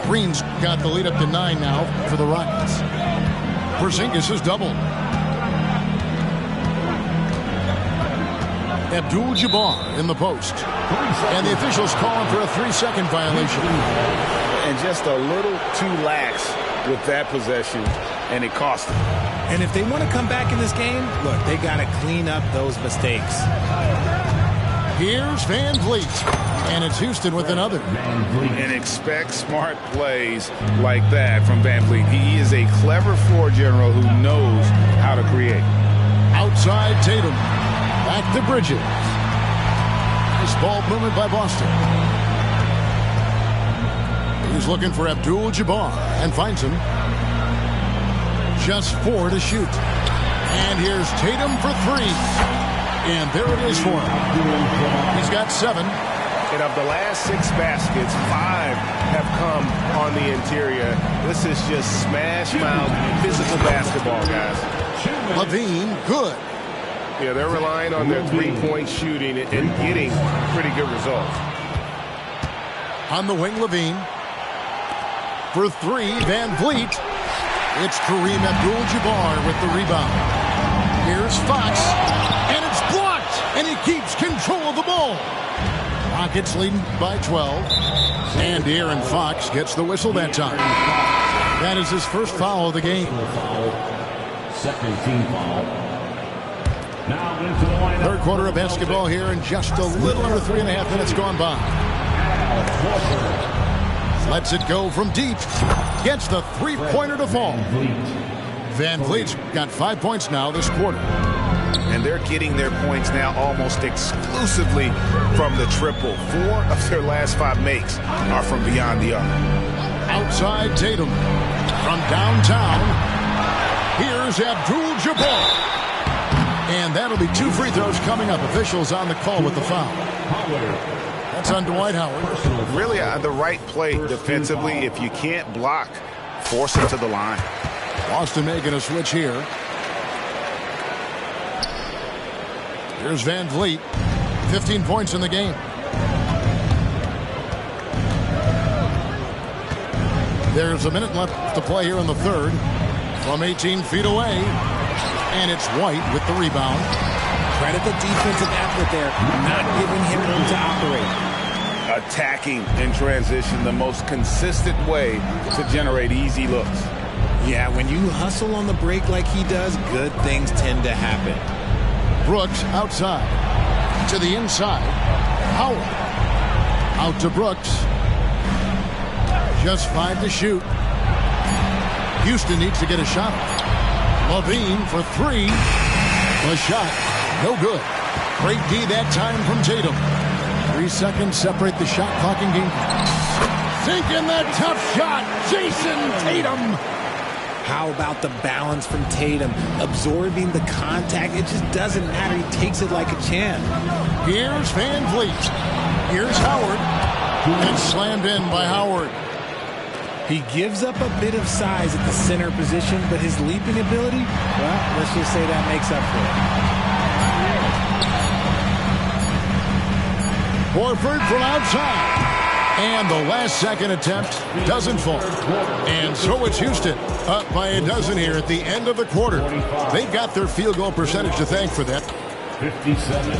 S2: Green's got the lead up to 9 now for the Rockets. Porzingis is doubled. Abdul-Jabbar in the post. And the officials calling for a 3-second violation.
S5: And just a little too lax with that possession, and it cost them.
S12: And if they want to come back in this game, look, they got to clean up those mistakes.
S2: Here's Van Vliet, and it's Houston with another.
S5: And expect smart plays like that from Van Vliet. He is a clever floor general who knows how to create.
S2: Outside Tatum, back to Bridges. Nice ball movement by Boston. He's looking for Abdul-Jabbar and finds him. Just 4 to shoot. And here's Tatum for 3. And there it is for him. He's got 7.
S3: And of the last 6 baskets, 5 have come on the interior. This is just smash mouth physical basketball, guys.
S2: LaVine, good.
S3: Yeah, they're relying on their 3-point shooting and getting pretty good results.
S2: On the wing, LaVine. For 3, Van Vliet. It's Kareem Abdul-Jabbar with the rebound. Here's Fox. And it's blocked. And he keeps control of the ball. Rockets leading by 12. And De'Aaron Fox gets the whistle that time. That is his first foul of the game.
S7: Second team foul. Now into the lineup.
S2: Third quarter of basketball here, and just a little under 3.5 minutes gone by. Lets it go from deep. Gets the 3-pointer to fall. Van Vliet's got 5 points now this quarter.
S5: And they're getting their points now almost exclusively from the triple. 4 of their last 5 makes are from beyond the arc.
S2: Outside Tatum. From downtown, here's Abdul-Jabbar. And that'll be 2 free throws coming up. Officials on the call with the foul. That's on Dwight Howard.
S5: Really the right play defensively. If you can't block, force him to the line.
S2: Boston making a switch here. Here's Van Vliet. 15 points in the game. There's a minute left to play here in the third. From 18 feet away. And it's White with the rebound.
S12: Credit the defensive effort there, not giving him room to operate.
S5: Attacking in transition, the most consistent way to generate easy looks.
S12: Yeah, when you hustle on the break like he does, good things tend to happen.
S2: Brooks outside. To the inside. Howard. Out to Brooks. Just 5 to shoot. Houston needs to get a shot. LaVine for 3. The shot, no good. Great D that time from Tatum. 3 seconds separate the shot clock and game. Sinking that tough shot, Jason Tatum.
S12: How about the balance from Tatum? Absorbing the contact, it just doesn't matter. He takes it like a champ.
S2: Here's Van Vliet. Here's Howard. And slammed in by Howard.
S12: He gives up a bit of size at the center position, but his leaping ability, well, let's just say that makes up for it.
S2: Horford from outside. And the last second attempt doesn't fall. And so it's Houston up by a dozen here at the end of the quarter. They've got their field goal percentage to thank for that.
S7: 57.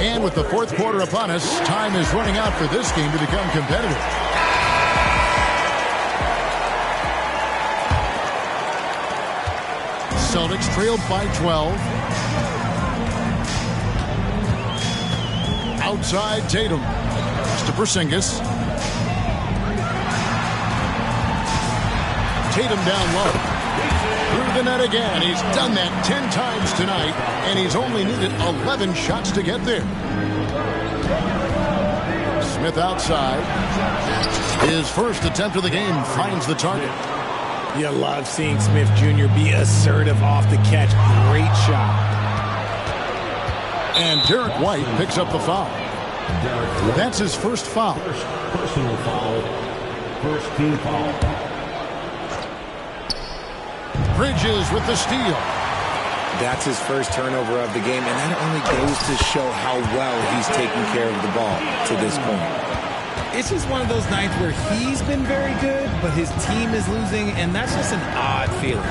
S2: And with the fourth quarter upon us, time is running out for this game to become competitive. Celtics trailed by 12. Outside Tatum. To Porzingis. Tatum down low. Through the net again. He's done that 10 times tonight, and he's only needed 11 shots to get there. Smith outside. His first attempt of the game finds the target.
S12: You love seeing Smith Jr. be assertive off the catch. Great shot.
S2: And Derek White picks up the foul. That's his first foul.
S7: Personal foul. First team foul.
S2: Bridges with the steal.
S12: That's his first turnover of the game, and that only goes to show how well he's taking care of the ball to this point. It's just one of those nights where he's been very good, but his team is losing, and that's just an odd feeling.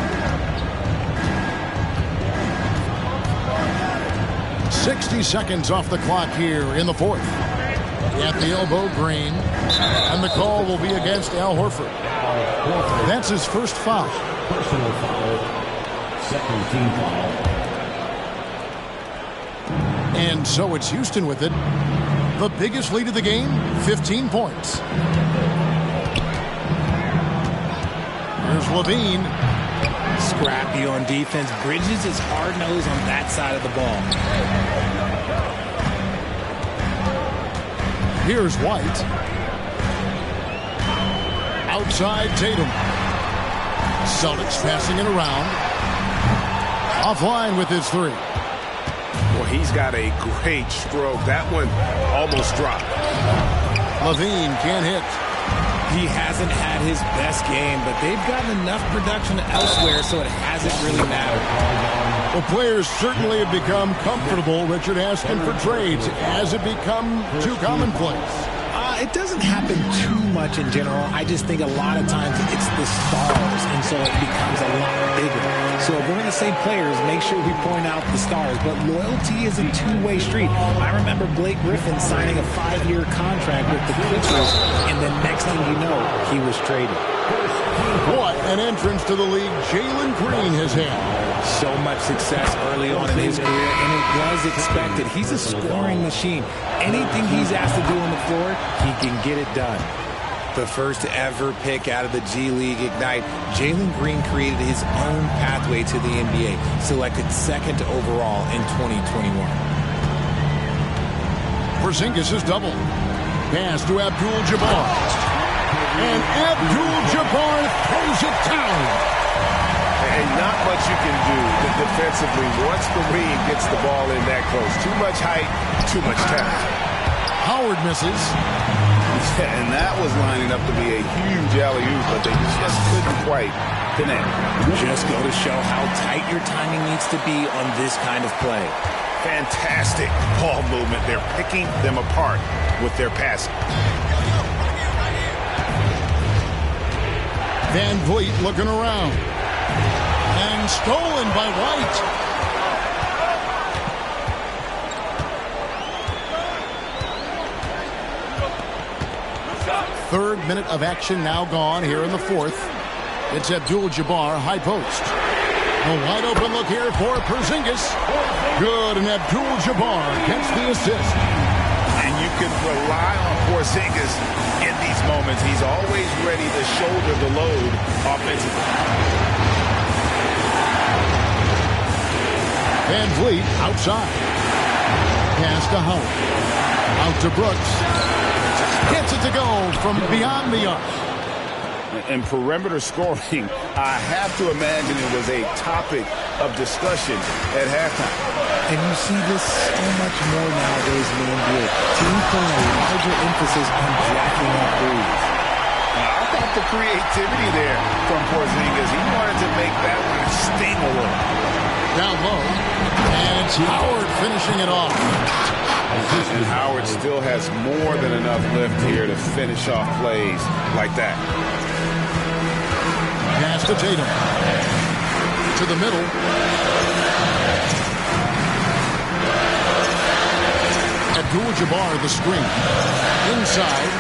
S2: 60 seconds off the clock here in the fourth. At the elbow, Green. And the call will be against Al Horford. That's his first foul.
S7: Personal foul. Second team foul.
S2: And so it's Houston with it. The biggest lead of the game, 15 points. Here's Levine.
S12: Scrappy on defense. Bridges is hard-nosed on that side of the ball.
S2: Here's White. Outside Tatum. Celtics passing it around. Offline with his three.
S3: Well, he's got a great stroke. That one almost dropped.
S2: Levine can't hit.
S12: He hasn't had his best game, but they've gotten enough production elsewhere, so it hasn't really mattered.
S2: Well, players certainly have become comfortable, Richard, asking for trades. Has it become too commonplace?
S12: It doesn't happen too much in general. I just think a lot of times it's the stars, and so it becomes a lot bigger. So if we're going to say players, make sure we point out the stars. But loyalty is a two-way street. I remember Blake Griffin signing a 5-year contract with the Clippers, and the next thing you know, he was traded.
S2: What an entrance to the league Jalen Green has had.
S12: So much success early on in his career, and it was expected. He's a scoring machine. Anything he's asked to do on the floor, he can get it done. The first ever pick out of the G League Ignite, Jalen Green created his own pathway to the NBA, selected second overall in 2021.
S2: Porzingis is double. Pass to Abdul-Jabbar. And Abdul-Jabbar throws it down.
S3: And not much you can do defensively once the lead gets the ball in that close. Too much height, too much talent.
S2: Howard misses.
S3: And that was lining up to be a huge alley-oop, but they just couldn't quite connect.
S12: Just go to show how tight your timing needs to be on this kind of play.
S3: Fantastic ball movement. They're picking them apart with their passing.
S2: Van Vliet looking around. And stolen by White. Third minute of action now gone here in the fourth. It's Abdul-Jabbar, high post. A wide open look here for Porzingis. Good, and Abdul-Jabbar gets the assist.
S3: And you can rely on Porzingis in these moments. He's always ready to shoulder the load offensively.
S2: Van Vliet outside. Pass to Howard. Out to Brooks. Gets it to go from beyond the arc.
S3: And perimeter scoring, I have to imagine it was a topic of discussion at halftime.
S12: And you see this so much more nowadays in the NBA. Teams putting a larger emphasis on jacking up threes.
S3: I thought the creativity there from Porzingis, he wanted to make that one sting a little.
S2: Down low. And it's Howard finishing it off.
S3: And Howard still has more than enough lift here to finish off plays like that.
S2: Pass to Tatum. To the middle. Abdul-Jabbar the screen. Inside.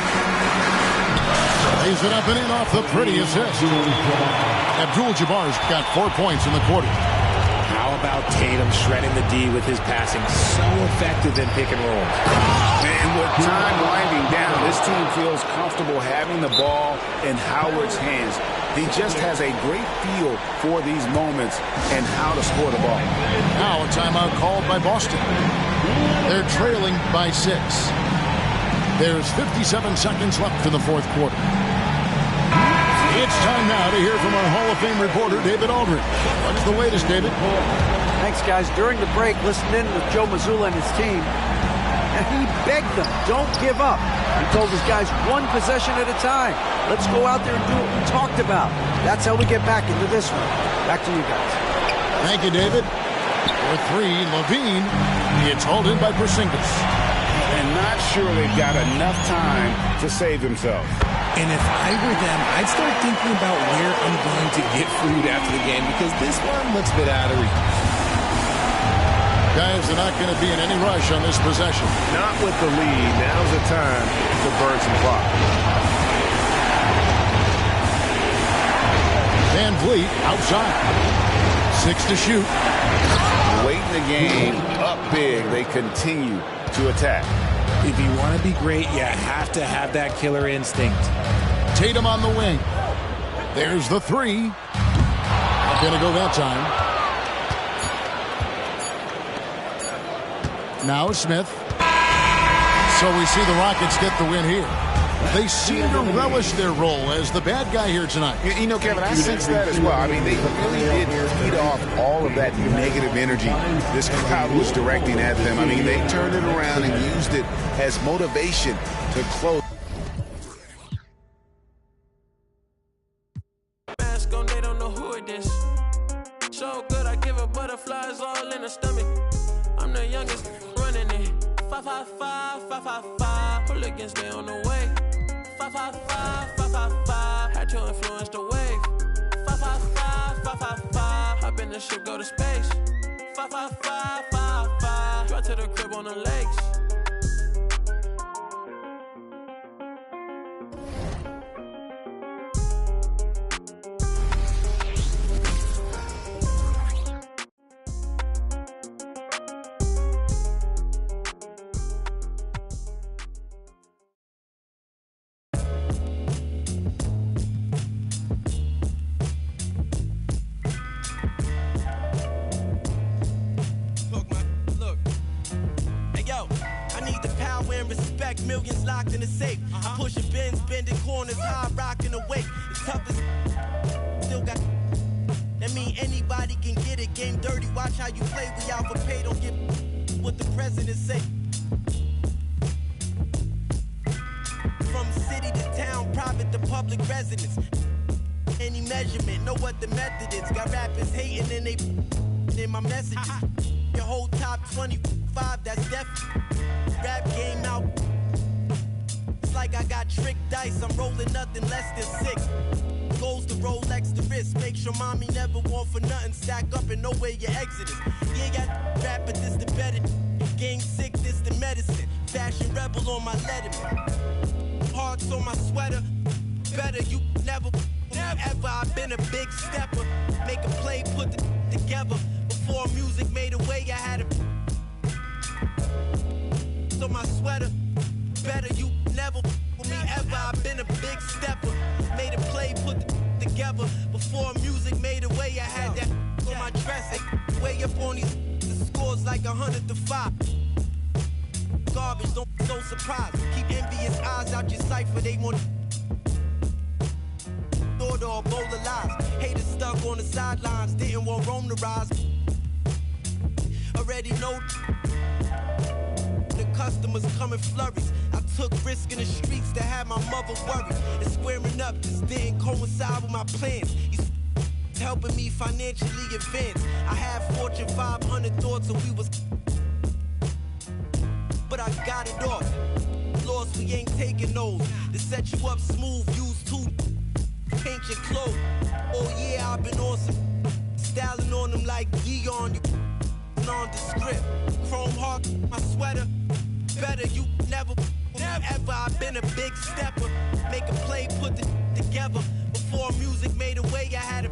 S2: Lays it up and in off the pretty assist. Abdul-Jabbar's got 4 points in the quarter.
S12: How about Tatum shredding the D with his passing? So effective in pick and roll.
S3: And with time winding down, this team feels comfortable having the ball in Howard's hands. He just has a great feel for these moments and how to score the ball.
S2: Now a timeout called by Boston. They're trailing by 6. There's 57 seconds left in the fourth quarter. It's time now to hear from our Hall of Fame reporter, David Aldridge. What's the latest, David?
S6: Thanks, guys. During the break, listened in with Joe Mazzulla and his team, and he begged them, don't give up. He told his guys, one possession at a time. Let's go out there and do what we talked about. That's how we get back into this one. Back to you guys.
S2: Thank you, David. For three, Levine. It's hauled in by Porzingis.
S3: And not sure they've got enough time to save themselves.
S12: And if I were them, I'd start thinking about where I'm going to get food after the game because this one looks a bit out of reach.
S2: Guys are not going to be in any rush on this possession.
S3: Not with the lead. Now's the time to burn some clock.
S2: Van Vliet outside. 6 to shoot.
S3: Late in the game, up big, they continue to attack.
S12: If you want to be great, you have to have that killer instinct.
S2: Tatum on the wing. There's the three. Not going to go that time. Now Smith. So we see the Rockets get the win here. They seem to relish their role as the bad guy here tonight.
S3: You know, Kevin, I sense that as well. I mean, they really did feed off all of that negative energy this crowd was directing at them. I mean, they turned it around and used it as motivation to close.
S8: Mask on, they don't know who it is. So good, I give her butterflies all in her stomach. I'm the youngest running it. 555, 555. Hooligans, stay on the way. 555, 555. Had to influence the wave. 555, 555. Hop in the ship, go to space. 555, 555. Drive to the crib on the lakes. Millions locked in the safe. I'm pushing bins, bending corners, high rocking awake. It's tough as still got. That mean anybody can get it. Game dirty. Watch how you play. We out for pay. Don't give what the president say. From city to town, private to public residence. Any measurement, know what the method is. Got rappers hating and they in my messages. Your whole top 25, that's definitely. Rap game out. Like I got tricked dice, I'm rolling nothing less than 6. Goes to Rolex the wrist, make sure mommy never want for nothing. Stack up and know where your exit is. Yeah, got rap, but this the better. Gang sick, this the medicine. Fashion rebel on my letterman. Hearts on my sweater. Better you never ever. I've been a big stepper. Make a play, put the together. Before music made a way, I had a so my sweater. Better you never for me ever. I've been a big stepper. Made a play, put the together. Before music made a way, I had that on my dress. Way up on these the scores like 100-5. Garbage, don't be so surprised. Keep envious eyes out your cipher. They want thought or a bowl of lies. Haters stuck on the sidelines. Didn't want Rome to rise. Already know the customers come in flurries. I took risk in the streets to have my mother worried. And squaring up just didn't coincide with my plans. He's helping me financially advance. I had Fortune 500 thoughts and we was, but I got it off. Lost, we ain't taking those. To set you up smooth, use two, paint your clothes. Oh yeah, I've been on some styling on them like Dion. Nondescript, chrome heart, my sweater. Better you never ever. I've been a big stepper. Make a play, put it together. Before music made a way, I had a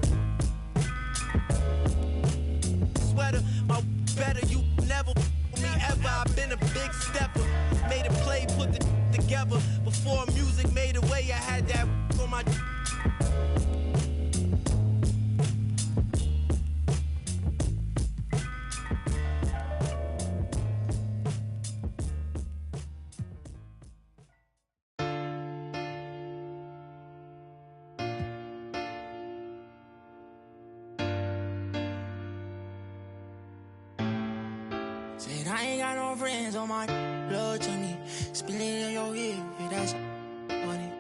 S8: sweater. My better you never me ever. I've been a big stepper. Made a play, put it together. Before music made a way, I had that on my.
S13: Said I ain't got no friends on my blood to me. Spill it in your ear, that's funny.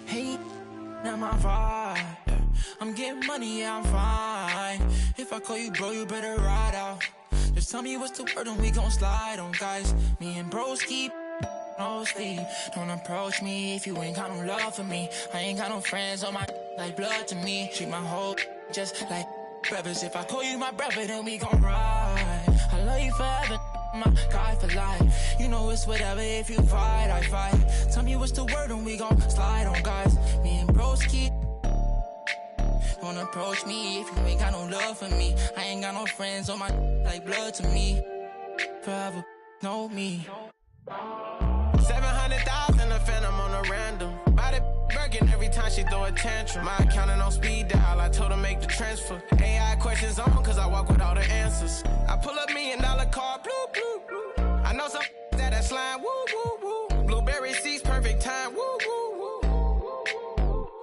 S13: Hey, not my vibe. I'm getting money, yeah, I'm fine. If I call you bro, you better ride out. Just tell me what's the word and we gon' slide on, guys. Me and bros keep no sleep. Don't approach me if you ain't got no love for me. I ain't got no friends on my like blood to me. Treat my whole just like brothers. If I call you my brother, then we gon' ride. I love you forever, my guy for life. You know it's whatever, if you fight, I fight. Tell me what's the word and we gon' slide on, guys. Me and bros keep. Don't approach me if you ain't got no love for me. I ain't got no friends on my like blood to me. Forever, know me.
S8: 700,000 a phantom on a random. Body Birkin every time she throw a tantrum. My accountant on speed dial, I told her make the transfer. AI questions on, cause I walk with all the answers. I pull up $1 million car, blue, blue, blue. I know some that slime, woo, woo, woo. Blueberry seats, perfect time, woo, woo, woo.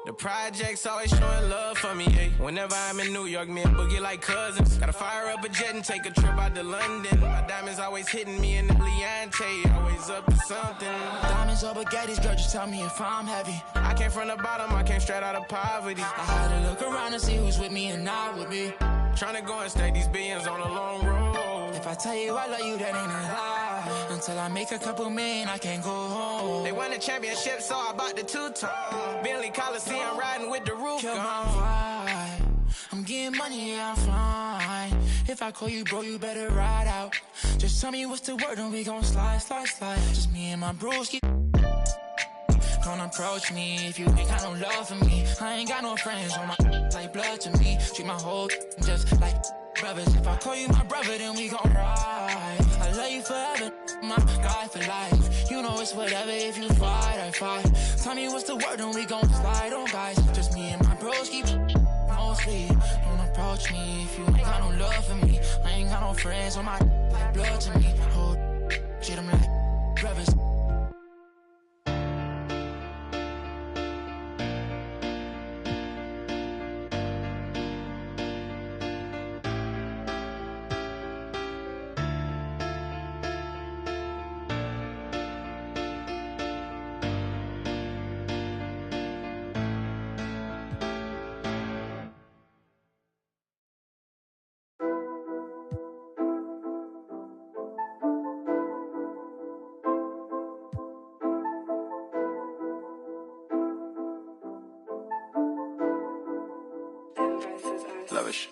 S8: The projects always showing love for me, ayy. Whenever I'm in New York, me and Boogie like cousins. Gotta fire up a jet and take a trip out to London. My diamonds always hitting me in the Leante, always up to something.
S13: Diamonds or baguettes, girl, just tell me if I'm heavy.
S8: I came from the bottom, I came straight out of poverty.
S13: I had to look around and see who's with me and not with me.
S8: Tryna go and stake these billions on a long road.
S13: If I tell you I love you, that ain't a lie. Until I make a couple million, I can't go home.
S8: They won the championship, so I bought the two-tone. Bentley Coliseum riding with the roof
S13: Kill
S8: gone.
S13: my vibe. I'm getting money, yeah, I'm fine. If I call you bro, you better ride out. Just tell me what's the word and we gon' slide, slide, slide. Just me and my broski. Don't approach me if you ain't got no love for me. I ain't got no friends on my like blood to me. Treat my whole just like brothers. If I call you my brother, then we gon' ride. I love you forever, my guy for life. You know it's whatever, if you fight, I fight. Tell me what's the word and we gon' slide on, guys. Just me and my bros keep no sleep. Don't approach me if you ain't got no love for me. I ain't got no friends on my like blood to me. Hold shit, I'm like brothers.
S8: Lavish.